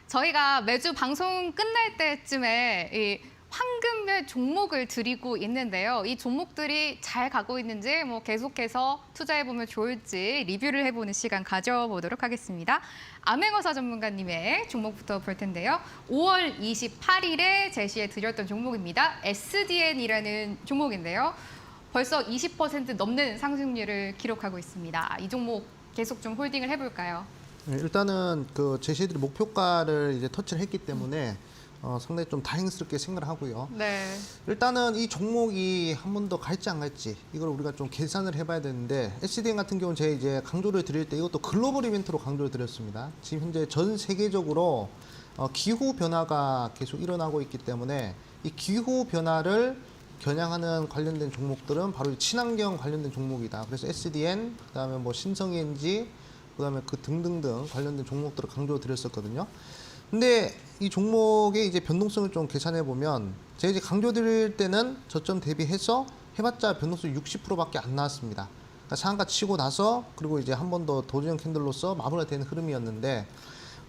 저희가 매주 방송 끝날 때쯤에 이 황금별 종목을 드리고 있는데요. 이 종목들이 잘 가고 있는지 계속해서 투자해보면 좋을지 리뷰를 해보는 시간 가져보도록 하겠습니다. 암행어사 전문가님의 종목부터 볼 텐데요. 5월 28일에 제시해드렸던 종목입니다. SDN이라는 종목인데요. 벌써 20% 넘는 상승률을 기록하고 있습니다. 이 종목 계속 좀 홀딩을 해볼까요? 일단은 그 제시들이 목표가를 이제 터치를 했기 때문에 상당히 좀 다행스럽게 생각을 하고요. 네. 일단은 이 종목이 한 번 더 갈지 안 갈지 이걸 우리가 좀 계산을 해봐야 되는데 SDN 같은 경우는 제가 이제 강조를 드릴 때 이것도 글로벌 이벤트로 강조를 드렸습니다. 지금 현재 전 세계적으로 기후 변화가 계속 일어나고 있기 때문에 이 기후 변화를 겨냥하는 관련된 종목들은 바로 이 친환경 관련된 종목이다. 그래서 SDN, 그다음에 뭐 신성엔지, 그다음에 그 등등등 관련된 종목들을 강조드렸었거든요. 근데 이 종목의 이제 변동성을 좀 계산해 보면 제가 이제 강조드릴 때는 저점 대비해서 해봤자 변동성 60%밖에 안 나왔습니다. 그러니까 상한가 치고 나서 그리고 이제 한 번 더 도전 캠들로서 마무리가 되는 흐름이었는데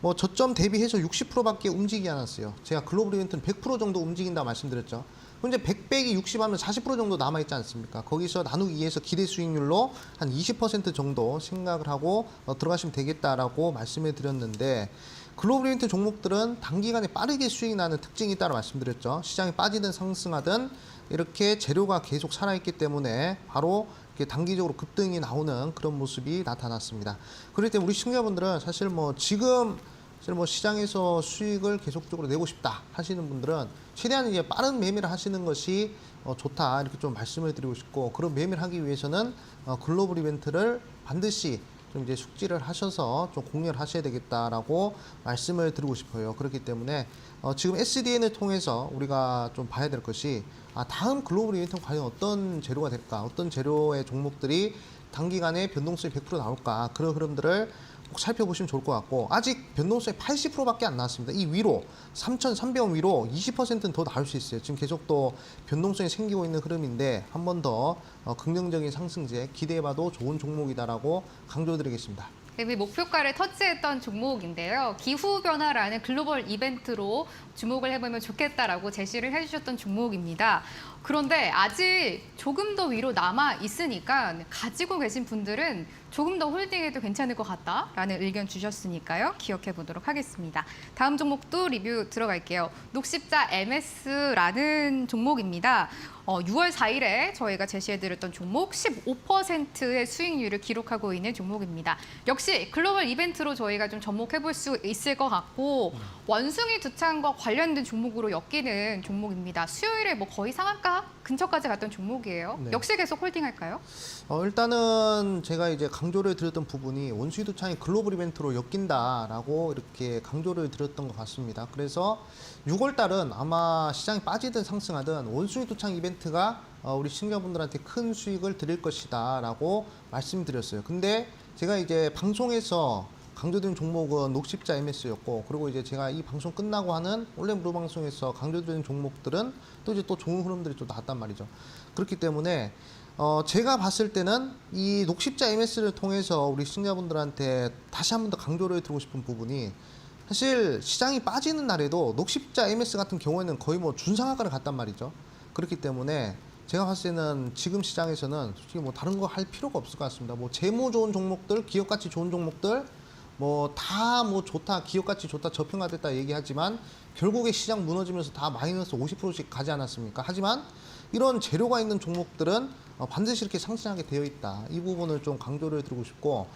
뭐 저점 대비해서 60%밖에 움직이지 않았어요. 제가 글로벌 이벤트는 100% 정도 움직인다 말씀드렸죠. 그럼 이제 100 빼기 60 하면 40% 정도 남아있지 않습니까? 거기서 나누기 2에서 기대 수익률로 한 20% 정도 생각을 하고 들어가시면 되겠다라고 말씀을 드렸는데 글로벌 이벤트 종목들은 단기간에 빠르게 수익이 나는 특징이 있다고 말씀드렸죠. 시장이 빠지든 상승하든 이렇게 재료가 계속 살아있기 때문에 바로 이렇게 단기적으로 급등이 나오는 그런 모습이 나타났습니다. 그럴 때 우리 시청자분들은 사실 뭐 지금 사실 뭐 시장에서 수익을 계속적으로 내고 싶다 하시는 분들은 최대한 이제 빠른 매매를 하시는 것이 좋다 이렇게 좀 말씀을 드리고 싶고 그런 매매를 하기 위해서는 글로벌 이벤트를 반드시 좀 이제 숙지를 하셔서 좀 공략을 하셔야 되겠다라고 말씀을 드리고 싶어요. 그렇기 때문에 지금 SDN을 통해서 우리가 좀 봐야 될 것이 다음 글로벌 이벤트는 과연 어떤 재료가 될까? 어떤 재료의 종목들이 단기간에 변동성이 100% 나올까? 그런 흐름들을 꼭 살펴보시면 좋을 것 같고 아직 변동성이 80%밖에 안 나왔습니다. 이 위로 3,300원 위로 20%는 더 나올 수 있어요. 지금 계속 또 변동성이 생기고 있는 흐름인데 한 번 더 긍정적인 상승세 기대해봐도 좋은 종목이다라고 강조드리겠습니다. 이미 목표가를 터치했던 종목인데요. 기후변화라는 글로벌 이벤트로 주목을 해보면 좋겠다라고 제시를 해주셨던 종목입니다. 그런데 아직 조금 더 위로 남아 있으니까 가지고 계신 분들은 조금 더 홀딩해도 괜찮을 것 같다라는 의견 주셨으니까요. 기억해 보도록 하겠습니다. 다음 종목도 리뷰 들어갈게요. 녹십자 MS라는 종목입니다. 6월 4일에 저희가 제시해드렸던 종목 15%의 수익률을 기록하고 있는 종목입니다. 역시 글로벌 이벤트로 저희가 좀 접목해볼 수 있을 것 같고 원숭이 두창과 관련된 종목으로 엮이는 종목입니다. 수요일에 뭐 거의 상한가 근처까지 갔던 종목이에요. 네. 역시 계속 홀딩할까요? 일단은 제가 이제 강조를 드렸던 부분이 원수위 두창이 글로벌 이벤트로 엮인다라고 이렇게 강조를 드렸던 것 같습니다. 그래서 6월 달은 아마 시장이 빠지든 상승하든 원수위 두창 이벤트가 우리 시청자분들한테 큰 수익을 드릴 것이다라고 말씀드렸어요. 근데 제가 이제 방송에서 강조드린 종목은 녹십자 MS였고 그리고 이제 제가 이 방송 끝나고 하는 원래 무료 방송에서 강조드린 종목들은 또 이제 또 좋은 흐름들이 좀 나왔단 말이죠. 그렇기 때문에 제가 봤을 때는 이 녹십자 MS를 통해서 우리 시청자분들한테 다시 한 번 더 강조를 드리고 싶은 부분이 사실 시장이 빠지는 날에도 녹십자 MS 같은 경우에는 거의 뭐 준상한가를 갔단 말이죠. 그렇기 때문에 제가 봤을 때는 지금 시장에서는 솔직히 뭐 다른 거 할 필요가 없을 것 같습니다. 뭐 재무 좋은 종목들, 기업 가치 좋은 종목들 뭐 다 뭐 좋다, 기업 가치 좋다, 저평가됐다 얘기하지만 결국에 시장 무너지면서 다 마이너스 50%씩 가지 않았습니까? 하지만 이런 재료가 있는 종목들은 반드시 이렇게 상승하게 되어 있다. 이 부분을 좀 강조를 드리고 싶고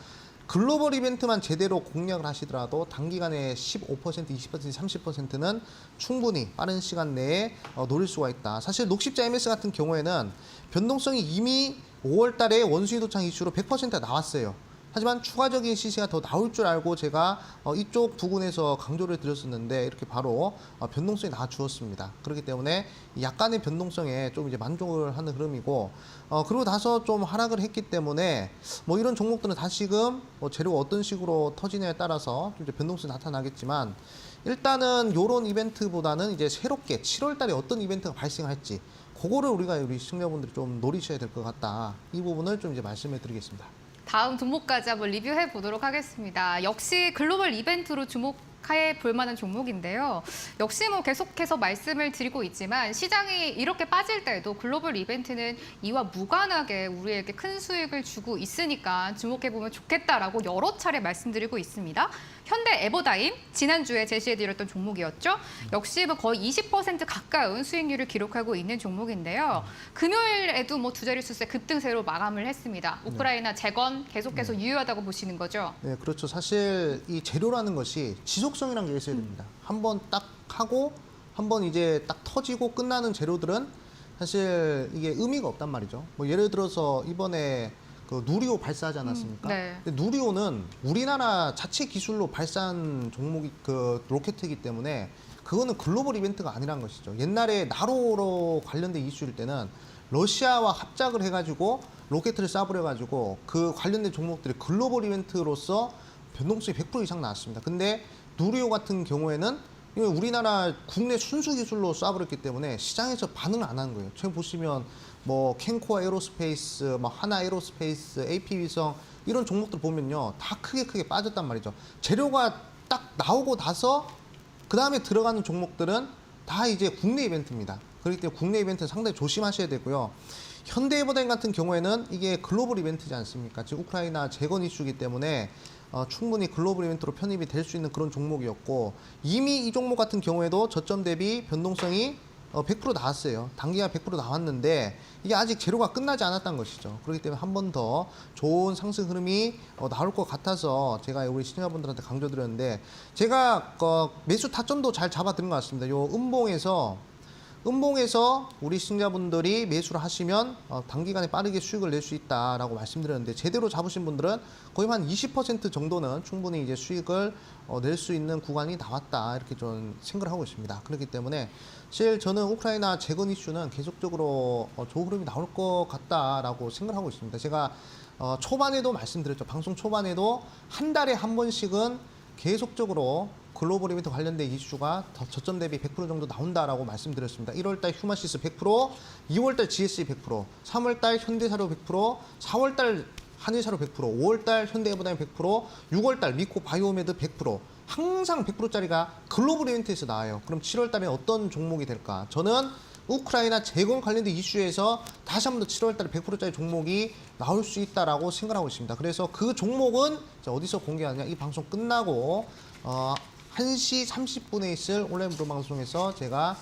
글로벌 이벤트만 제대로 공략을 하시더라도 단기간에 15%, 20%, 30%는 충분히 빠른 시간 내에 노릴 수가 있다. 사실 녹십자 MS 같은 경우에는 변동성이 이미 5월 달에 원수위 도창 이슈로 100%가 나왔어요. 하지만 추가적인 시세가 더 나올 줄 알고 제가 이쪽 부분에서 강조를 드렸었는데 이렇게 바로 변동성이 나와주었습니다. 그렇기 때문에 약간의 변동성에 좀 이제 만족을 하는 흐름이고 그리고 나서 좀 하락을 했기 때문에 뭐 이런 종목들은 다시금 뭐 재료가 어떤 식으로 터지냐에 따라서 좀 이제 변동성이 나타나겠지만 일단은 이런 이벤트보다는 이제 새롭게 7월 달에 어떤 이벤트가 발생할지 그거를 우리 시청자분들이 좀 노리셔야 될 것 같다. 이 부분을 좀 이제 말씀해 드리겠습니다. 다음 종목까지 한번 리뷰해 보도록 하겠습니다. 역시 글로벌 이벤트로 주목해 볼 만한 종목인데요. 역시 뭐 계속해서 말씀을 드리고 있지만 시장이 이렇게 빠질 때도 글로벌 이벤트는 이와 무관하게 우리에게 큰 수익을 주고 있으니까 주목해 보면 좋겠다라고 여러 차례 말씀드리고 있습니다. 현대 에버다임 지난주에 제시해드렸던 종목이었죠. 역시 뭐 거의 20% 가까운 수익률을 기록하고 있는 종목인데요. 금요일에도 뭐 두 자릿수의 급등세로 마감을 했습니다. 우크라이나 재건 계속해서 유효하다고 보시는 거죠? 네, 그렇죠. 사실 이 재료라는 것이 지속성이라는 게 있어야 됩니다. 한번 딱 하고 한번 이제 딱 터지고 끝나는 재료들은 사실 이게 의미가 없단 말이죠. 뭐 예를 들어서 이번에 그 누리호 발사하지 않았습니까? 네. 근데 누리호는 우리나라 자체 기술로 발사한 종목이 그 로켓이기 때문에 그거는 글로벌 이벤트가 아니란 것이죠. 옛날에 나로로 관련된 이슈일 때는 러시아와 합작을 해가지고 로켓을 쏴버려가지고 그 관련된 종목들이 글로벌 이벤트로서 변동성이 100% 이상 나왔습니다. 근데 누리호 같은 경우에는 이거 우리나라 국내 순수 기술로 쏴버렸기 때문에 시장에서 반응을 안 하는 거예요. 지금 보시면 뭐 캔코아 에어로스페이스, 뭐 하나 에어로스페이스, AP 위성 이런 종목들 보면요 다 크게 빠졌단 말이죠. 재료가 딱 나오고 나서 그 다음에 들어가는 종목들은 다 이제 국내 이벤트입니다. 그렇기 때문에 국내 이벤트는 상당히 조심하셔야 되고요. 현대에버다임 같은 경우에는 이게 글로벌 이벤트지 않습니까? 지금 우크라이나 재건 이슈이기 때문에 충분히 글로벌 이벤트로 편입이 될 수 있는 그런 종목이었고 이미 이 종목 같은 경우에도 저점 대비 변동성이 100% 나왔어요. 단기가 100% 나왔는데 이게 아직 재료가 끝나지 않았다는 것이죠. 그렇기 때문에 한 번 더 좋은 상승 흐름이 나올 것 같아서 제가 우리 시청자분들한테 강조드렸는데 제가 매수 타점도 잘 잡아드린 것 같습니다. 요 음봉에서 우리 시청자분들이 매수를 하시면 단기간에 빠르게 수익을 낼 수 있다라고 말씀드렸는데 제대로 잡으신 분들은 거의 한 20% 정도는 충분히 이제 수익을 낼 수 있는 구간이 나왔다 이렇게 좀 생각을 하고 있습니다. 그렇기 때문에 사실 저는 우크라이나 재건 이슈는 계속적으로 좋은 흐름이 나올 것 같다라고 생각을 하고 있습니다. 제가 초반에도 말씀드렸죠. 방송 초반에도 한 달에 한 번씩은 계속적으로 글로벌 이벤트 관련된 이슈가 저점 대비 100% 정도 나온다라고 말씀드렸습니다. 1월달 휴마시스 100%, 2월달 GSE 100%, 3월달 현대사료 100%, 4월달 한일사료 100%, 5월달 현대에버다임 100%, 6월달 미코 바이오메드 100%, 항상 100%짜리가 글로벌 이벤트에서 나와요. 그럼 7월달에 어떤 종목이 될까? 저는 우크라이나 재건 관련된 이슈에서 다시 한 번 더 7월달에 100%짜리 종목이 나올 수 있다라고 생각하고 있습니다. 그래서 그 종목은 어디서 공개하느냐? 이 방송 끝나고 1시 30분에 있을 온라인 무료 방송에서 제가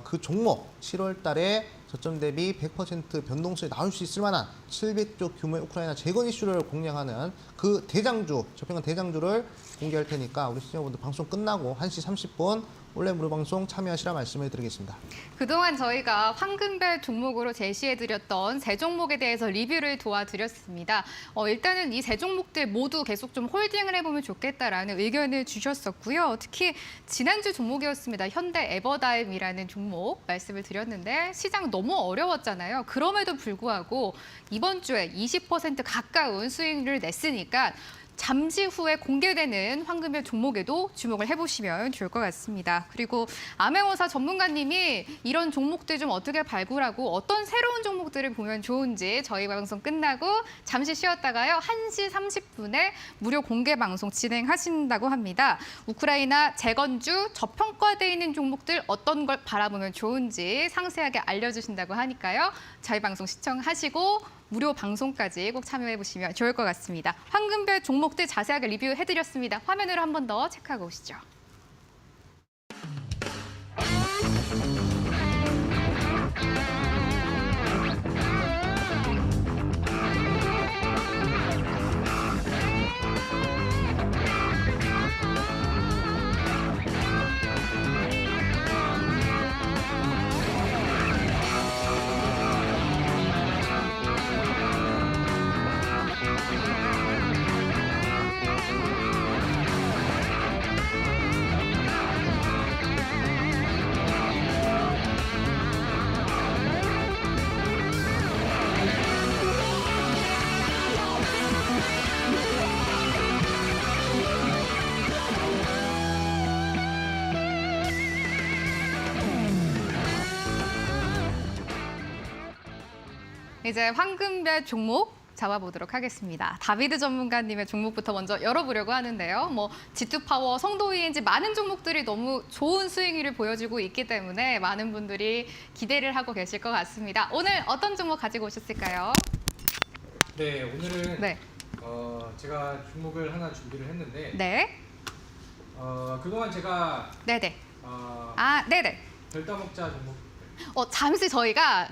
그 종목 7월달에 저점 대비 100% 변동성이 나올 수 있을 만한 700조 규모의 우크라이나 재건 이슈를 공략하는 그 대장주, 저평가 대장주를 공개할 테니까 우리 시청자분들 방송 끝나고 1시 30분 온라인 무료 방송 참여하시라 말씀을 드리겠습니다. 그동안 저희가 황금별 종목으로 제시해드렸던 세 종목에 대해서 리뷰를 도와드렸습니다. 일단은 이 세 종목들 모두 계속 좀 홀딩을 해보면 좋겠다라는 의견을 주셨었고요. 특히 지난주 종목이었습니다. 현대 에버다임이라는 종목 말씀을 드렸는데 시장 너무 어려웠잖아요. 그럼에도 불구하고 이번 주에 20% 가까운 수익률을 냈으니까 잠시 후에 공개되는 황금별 종목에도 주목을 해보시면 좋을 것 같습니다. 그리고 암행어사 전문가님이 이런 종목들 좀 어떻게 발굴하고 어떤 새로운 종목들을 보면 좋은지 저희 방송 끝나고 잠시 쉬었다가요. 1시 30분에 무료 공개 방송 진행하신다고 합니다. 우크라이나 재건주 저평가되어 있는 종목들 어떤 걸 바라보면 좋은지 상세하게 알려주신다고 하니까요. 저희 방송 시청하시고 무료 방송까지 꼭 참여해보시면 좋을 것 같습니다. 황금별 종목들 자세하게 리뷰해드렸습니다. 화면으로 한 번 더 체크하고 오시죠. 이제 황금별 종목 잡아보도록 하겠습니다. 다비드 전문가님의 종목부터 먼저 열어보려고 하는데요. G2파워, 성도ENG 많은 종목들이 너무 좋은 수익률을 보여주고 있기 때문에 많은 분들이 기대를 하고 계실 것 같습니다. 오늘 어떤 종목 가지고 오셨을까요? 네, 오늘은 네. 제가 종목을 하나 준비를 했는데 네. 그동안 제가 네네. 네네. 별 따먹자 종목 잠시 저희가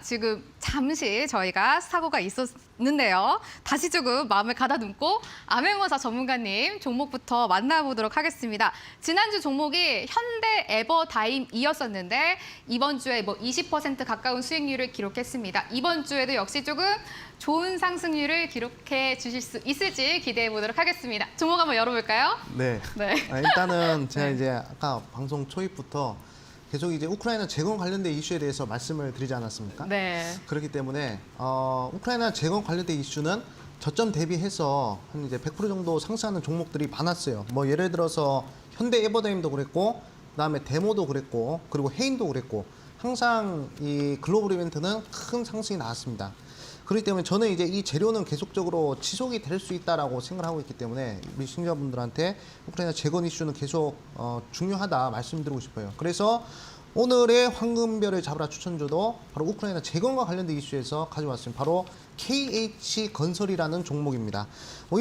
사고가 있었는데요. 다시 조금 마음을 가다듬고 암행어사 전문가님 종목부터 만나보도록 하겠습니다. 지난주 종목이 현대 에버다임이었었는데 이번 주에 20% 가까운 수익률을 기록했습니다. 이번 주에도 역시 조금 좋은 상승률을 기록해 주실 수 있을지 기대해 보도록 하겠습니다. 종목 한번 열어볼까요? 네. 네. 일단은 제가 이제 아까 방송 초입부터 계속 이제 우크라이나 재건 관련된 이슈에 대해서 말씀을 드리지 않았습니까? 네. 그렇기 때문에 우크라이나 재건 관련된 이슈는 저점 대비해서 한 이제 100% 정도 상승하는 종목들이 많았어요. 뭐 예를 들어서 현대 에버다임도 그랬고, 그다음에 데모도 그랬고, 그리고 헤인도 그랬고, 항상 이 글로벌 이벤트는 큰 상승이 나왔습니다. 그렇기 때문에 저는 이제 이 재료는 계속적으로 지속이 될 수 있다라고 생각하고 있기 때문에 우리 시청자분들한테 우크라이나 재건 이슈는 계속 중요하다 말씀드리고 싶어요. 그래서 오늘의 황금별을 잡으라 추천주도 바로 우크라이나 재건과 관련된 이슈에서 가져왔습니다. 바로 KH건설이라는 종목입니다.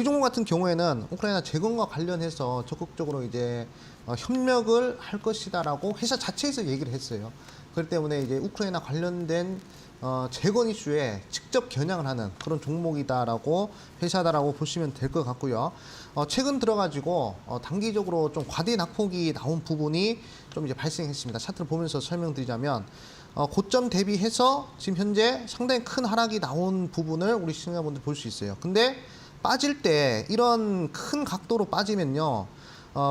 이 종목 같은 경우에는 우크라이나 재건과 관련해서 적극적으로 이제 협력을 할 것이다라고 회사 자체에서 얘기를 했어요. 그렇기 때문에 이제 우크라이나 관련된 재건 이슈에 직접 겨냥을 하는 그런 종목이다라고 회사다라고 보시면 될 것 같고요. 최근 들어가지고 단기적으로 좀 과대 낙폭이 나온 부분이 좀 이제 발생했습니다. 차트를 보면서 설명드리자면 고점 대비해서 지금 현재 상당히 큰 하락이 나온 부분을 우리 시청자분들 볼 수 있어요. 근데 빠질 때 이런 큰 각도로 빠지면요.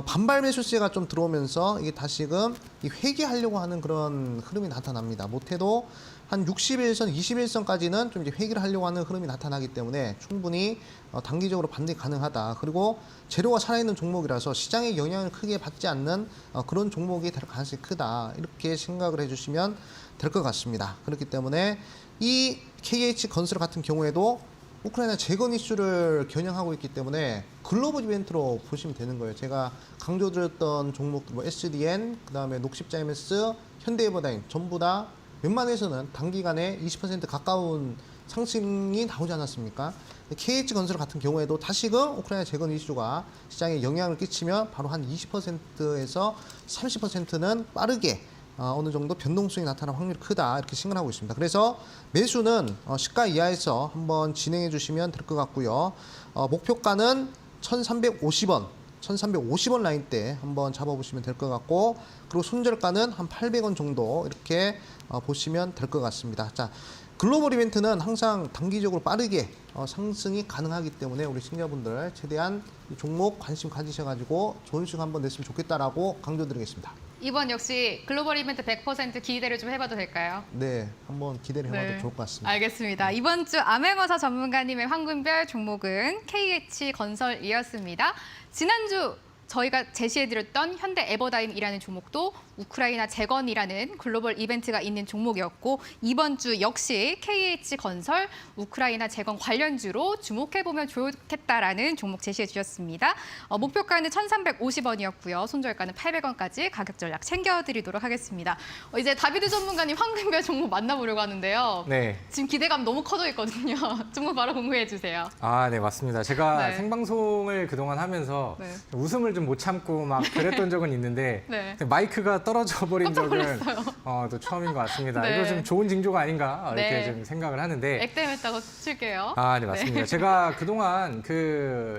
반발 매수세가 좀 들어오면서 이게 다시금 회귀하려고 하는 그런 흐름이 나타납니다. 못해도 한 60일선, 21선까지는 좀 이제 회귀를 하려고 하는 흐름이 나타나기 때문에 충분히 단기적으로 반등이 가능하다. 그리고 재료가 살아있는 종목이라서 시장의 영향을 크게 받지 않는 그런 종목이 될 가능성이 크다. 이렇게 생각을 해주시면 될 것 같습니다. 그렇기 때문에 이 KH건설 같은 경우에도 우크라이나 재건 이슈를 겨냥하고 있기 때문에 글로벌 이벤트로 보시면 되는 거예요. 제가 강조드렸던 종목들, 뭐 SDN, 그다음에 녹십자이메스, 현대에버다임 전부 다 웬만해서는 단기간에 20% 가까운 상승이 나오지 않았습니까? KH건설 같은 경우에도 다시금 우크라이나 재건 이슈가 시장에 영향을 끼치면 바로 한 20%에서 30%는 빠르게 어느 정도 변동성이 나타날 확률이 크다 이렇게 생각하고 있습니다. 그래서 매수는 시가 이하에서 한번 진행해 주시면 될 것 같고요. 목표가는 1,350원, 1,350원 라인대 한번 잡아보시면 될 것 같고, 그리고 손절가는 한 800원 정도 이렇게 보시면 될 것 같습니다. 자, 글로벌 이벤트는 항상 단기적으로 빠르게 상승이 가능하기 때문에 우리 시청자분들 최대한 이 종목 관심 가지셔가지고 좋은 수익 한번 냈으면 좋겠다라고 강조드리겠습니다. 이번 역시 글로벌 이벤트 100% 기대를 좀 해봐도 될까요? 네, 한번 기대를 해봐도 네. 좋을 것 같습니다. 알겠습니다. 이번 주 암행어사 전문가님의 황금별 종목은 KH건설이었습니다. 지난주 저희가 제시해드렸던 현대 에버다임이라는 종목도 우크라이나 재건이라는 글로벌 이벤트가 있는 종목이었고, 이번 주 역시 KH건설 우크라이나 재건 관련주로 주목해보면 좋겠다라는 종목 제시해 주셨습니다. 목표가는 1,350원이었고요. 손절가는 800원까지 가격 전략 챙겨드리도록 하겠습니다. 이제 다비드 전문가님 황금별 종목 만나보려고 하는데요. 네. 지금 기대감 너무 커져 있거든요. 종목 바로 공유해 주세요. 아, 네, 맞습니다. 제가 네. 생방송을 그동안 하면서 네. 웃음을 좀 못 참고 막 그랬던 적은 있는데 네. 마이크가 떨어져 버린 깜짝 적은 놀랐어요. 또 처음인 것 같습니다. 네. 이거 좀 좋은 징조가 아닌가 이렇게 네. 좀 생각을 하는데. 액땜했다고 칠게요. 아, 네, 맞습니다. 제가 그동안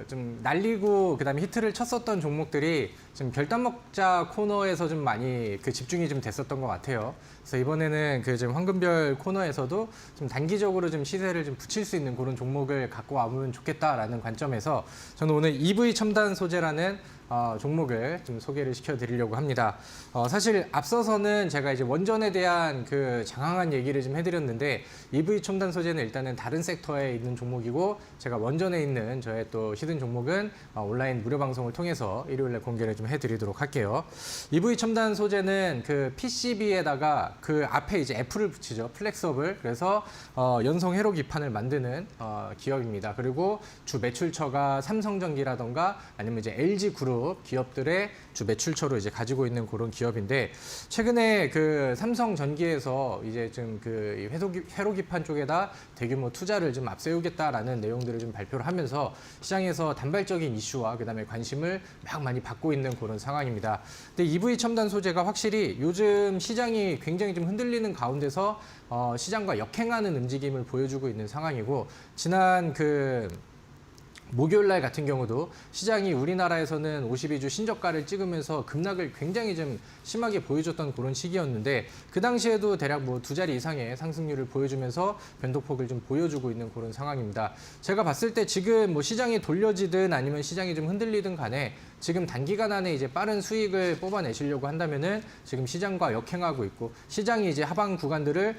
좀 날리고 그다음에 히트를 쳤었던 종목들이 좀 결단 먹자 코너에서 좀 많이 집중이 좀 됐었던 것 같아요. 그래서 이번에는 지금 황금별 코너에서도 좀 단기적으로 좀 시세를 좀 붙일 수 있는 그런 종목을 갖고 와보면 좋겠다라는 관점에서 저는 오늘 EV 첨단 소재라는 종목을 좀 소개를 시켜드리려고 합니다. 사실 앞서서는 제가 이제 원전에 대한 장황한 얘기를 좀 해드렸는데, EV 첨단 소재는 일단은 다른 섹터에 있는 종목이고, 제가 원전에 있는 저의 또 히든 종목은 온라인 무료 방송을 통해서 일요일에 공개를 좀 해드리도록 할게요. EV 첨단 소재는 PCB에다가 앞에 이제 F를 붙이죠. 플렉서블. 그래서 연성 회로 기판을 만드는 기업입니다. 그리고 주 매출처가 삼성전기라던가 아니면 이제 LG 그룹 기업들의 주 매출처로 이제 가지고 있는 그런 기업인데, 최근에 삼성전기에서 이제 좀 회로 기판 쪽에다 대규모 투자를 좀 앞세우겠다라는 내용들을 좀 발표를 하면서 시장에서 단발적인 이슈와 그다음에 관심을 많이 받고 있는 그런 상황입니다. 근데 EV 첨단 소재가 확실히 요즘 시장이 굉장히 좀 흔들리는 가운데서 시장과 역행하는 움직임을 보여주고 있는 상황이고, 지난 목요일 날 같은 경우도 시장이 우리나라에서는 52주 신저가를 찍으면서 급락을 굉장히 좀 심하게 보여줬던 그런 시기였는데, 그 당시에도 대략 두 자리 이상의 상승률을 보여주면서 변동폭을 좀 보여주고 있는 그런 상황입니다. 제가 봤을 때 지금 시장이 돌려지든 아니면 시장이 좀 흔들리든 간에 지금 단기간 안에 이제 빠른 수익을 뽑아내시려고 한다면은 지금 시장과 역행하고 있고 시장이 이제 하방 구간들을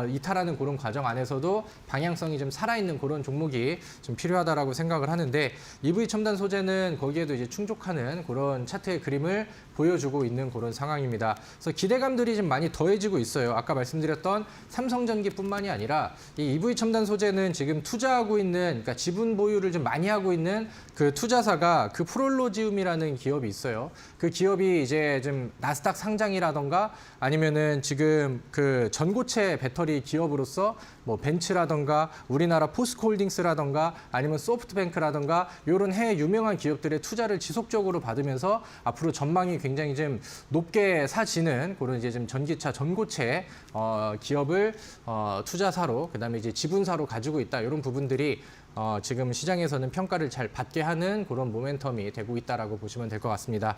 이탈하는 그런 과정 안에서도 방향성이 좀 살아있는 그런 종목이 좀 필요하다라고 생각을 하는데 EV 첨단 소재는 거기에도 이제 충족하는 그런 차트의 그림을 보여주고 있는 그런 상황입니다. 그래서 기대감들이 좀 많이 더해지고 있어요. 아까 말씀드렸던 삼성전기뿐만이 아니라 이 EV 첨단 소재는 지금 투자하고 있는, 그러니까 지분 보유를 좀 많이 하고 있는 그 투자사가 그 프롤로지움이라는 기업이 있어요. 그 기업이 이제 좀 나스닥 상장이라던가 아니면은 지금 그 전고체 배터리 기업으로서 뭐 벤츠라던가 우리나라 포스코홀딩스라던가 아니면 소프트뱅크라던가 이런 해외 유명한 기업들의 투자를 지속적으로 받으면서 앞으로 전망이 굉장히 좀 높게 사지는 그런 이제 좀 전기차 전고체 기업을 투자사로 그다음에 이제 지분사로 가지고 있다 이런 부분들이 지금 시장에서는 평가를 잘 받게 하는 그런 모멘텀이 되고 있다라고 보시면 될 것 같습니다.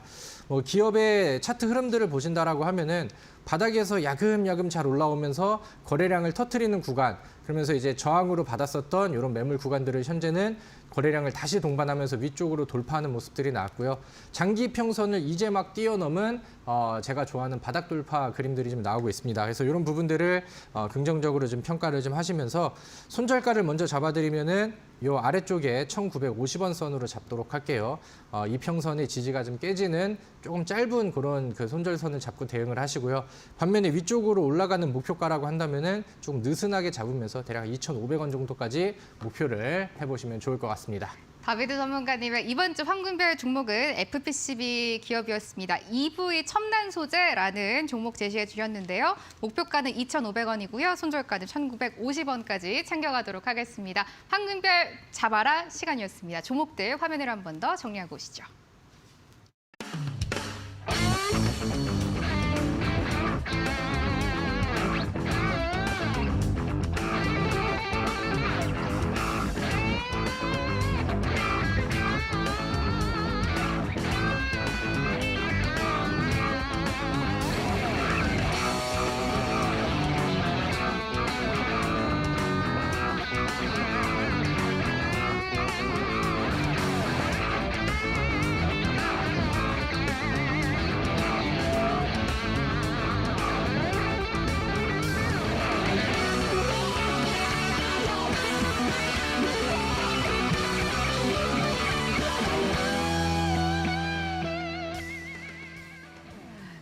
기업의 차트 흐름들을 보신다라고 하면은 바닥에서 야금야금 잘 올라오면서 거래량을 터뜨리는 구간, 그러면서 이제 저항으로 받았었던 이런 매물 구간들을 현재는 거래량을 다시 동반하면서 위쪽으로 돌파하는 모습들이 나왔고요. 장기 평선을 이제 막 뛰어넘은 제가 좋아하는 바닥 돌파 그림들이 좀 나오고 있습니다. 그래서 이런 부분들을 긍정적으로 좀 평가를 좀 하시면서 손절가를 먼저 잡아드리면은 이 아래쪽에 1,950원 선으로 잡도록 할게요. 이평선의 지지가 좀 깨지는 조금 짧은 그런 그 손절선을 잡고 대응을 하시고요. 반면에 위쪽으로 올라가는 목표가라고 한다면은 조금 느슨하게 잡으면서 대략 2,500원 정도까지 목표를 해보시면 좋을 것 같습니다. 다비드 전문가님의 이번 주 황금별 종목은 FPCB 기업이었습니다. EV 첨단 소재라는 종목 제시해 주셨는데요. 목표가는 2,500원이고요. 손절가는 1,950원까지 챙겨가도록 하겠습니다. 황금별 잡아라 시간이었습니다. 종목들 화면을 한 번 더 정리하고 오시죠.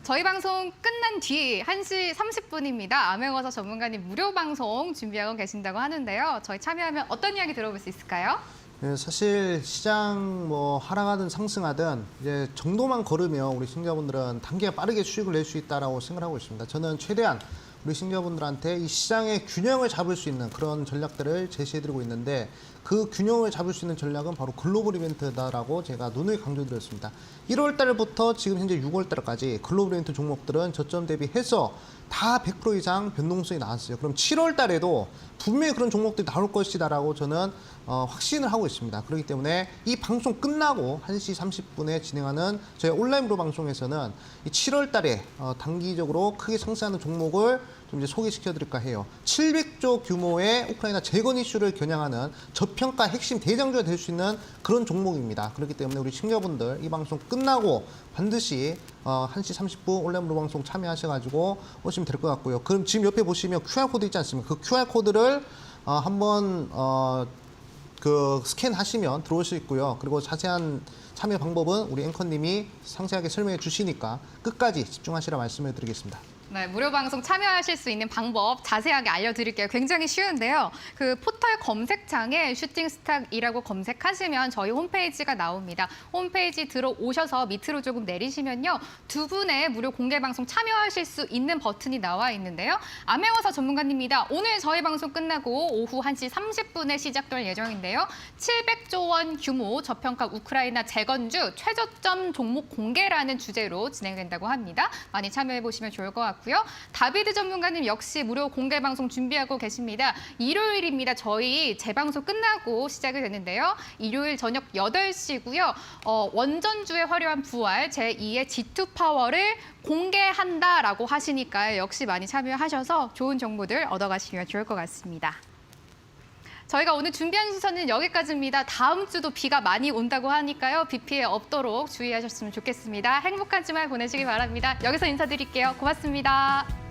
저희 방송 끝난 뒤 1시 30분입니다. 암행어사 전문가님 무료 방송 준비하고 계신다고 하는데요. 저희 참여하면 어떤 이야기 들어볼 수 있을까요? 네, 사실 시장 뭐 하락하든 상승하든 이제 정도만 걸으면 우리 시청자분들은 단기에 빠르게 수익을 낼 수 있다라고 생각하고 있습니다. 저는 최대한 우리 시청자분들한테 이 시장의 균형을 잡을 수 있는 그런 전략들을 제시해드리고 있는데 그 균형을 잡을 수 있는 전략은 바로 글로벌 이벤트다라고 제가 누누이 강조드렸습니다. 1월 달부터 지금 현재 6월 달까지 글로벌 이벤트 종목들은 저점 대비해서 다 100% 이상 변동성이 나왔어요. 그럼 7월 달에도 분명히 그런 종목들이 나올 것이다라고 저는 확신을 하고 있습니다. 그렇기 때문에 이 방송 끝나고 1시 30분에 진행하는 저희 온라인 무료 방송에서는 이 7월 달에 단기적으로 크게 상승하는 종목을 좀 이제 소개시켜 드릴까 해요. 700조 규모의 우크라이나 재건 이슈를 겨냥하는 저평가 핵심 대장주가 될 수 있는 그런 종목입니다. 그렇기 때문에 우리 시청자분들 이 방송 끝나고 반드시 1시 30분 온라인 무료 방송 참여하셔가지고 오시면 될 것 같고요. 그럼 지금 옆에 보시면 QR코드 있지 않습니까? 그 QR코드를 한번 그 스캔하시면 들어올 수 있고요. 그리고 자세한 참여 방법은 우리 앵커님이 상세하게 설명해 주시니까 끝까지 집중하시라 말씀을 드리겠습니다. 네, 무료 방송 참여하실 수 있는 방법 자세하게 알려드릴게요. 굉장히 쉬운데요. 그 포털 검색창에 슈팅스탁이라고 검색하시면 저희 홈페이지가 나옵니다. 홈페이지 들어오셔서 밑으로 조금 내리시면요. 두 분의 무료 공개 방송 참여하실 수 있는 버튼이 나와 있는데요. 암행어사 전문가님입니다. 오늘 저희 방송 끝나고 오후 1시 30분에 시작될 예정인데요. 700조 원 규모 저평가 우크라이나 재건주 최저점 종목 공개라는 주제로 진행된다고 합니다. 많이 참여해보시면 좋을 것 같고요. 다비드 전문가님 역시 무료 공개 방송 준비하고 계십니다. 일요일입니다. 저희 재방송 끝나고 시작이 되는데요. 일요일 저녁 8시고요. 원전주의 화려한 부활 제2의 G2 파워를 공개한다라고 하시니까요. 역시 많이 참여하셔서 좋은 정보들 얻어가시면 좋을 것 같습니다. 저희가 오늘 준비한 순서는 여기까지입니다. 다음 주도 비가 많이 온다고 하니까요. 비 피해 없도록 주의하셨으면 좋겠습니다. 행복한 주말 보내시기 바랍니다. 여기서 인사드릴게요. 고맙습니다.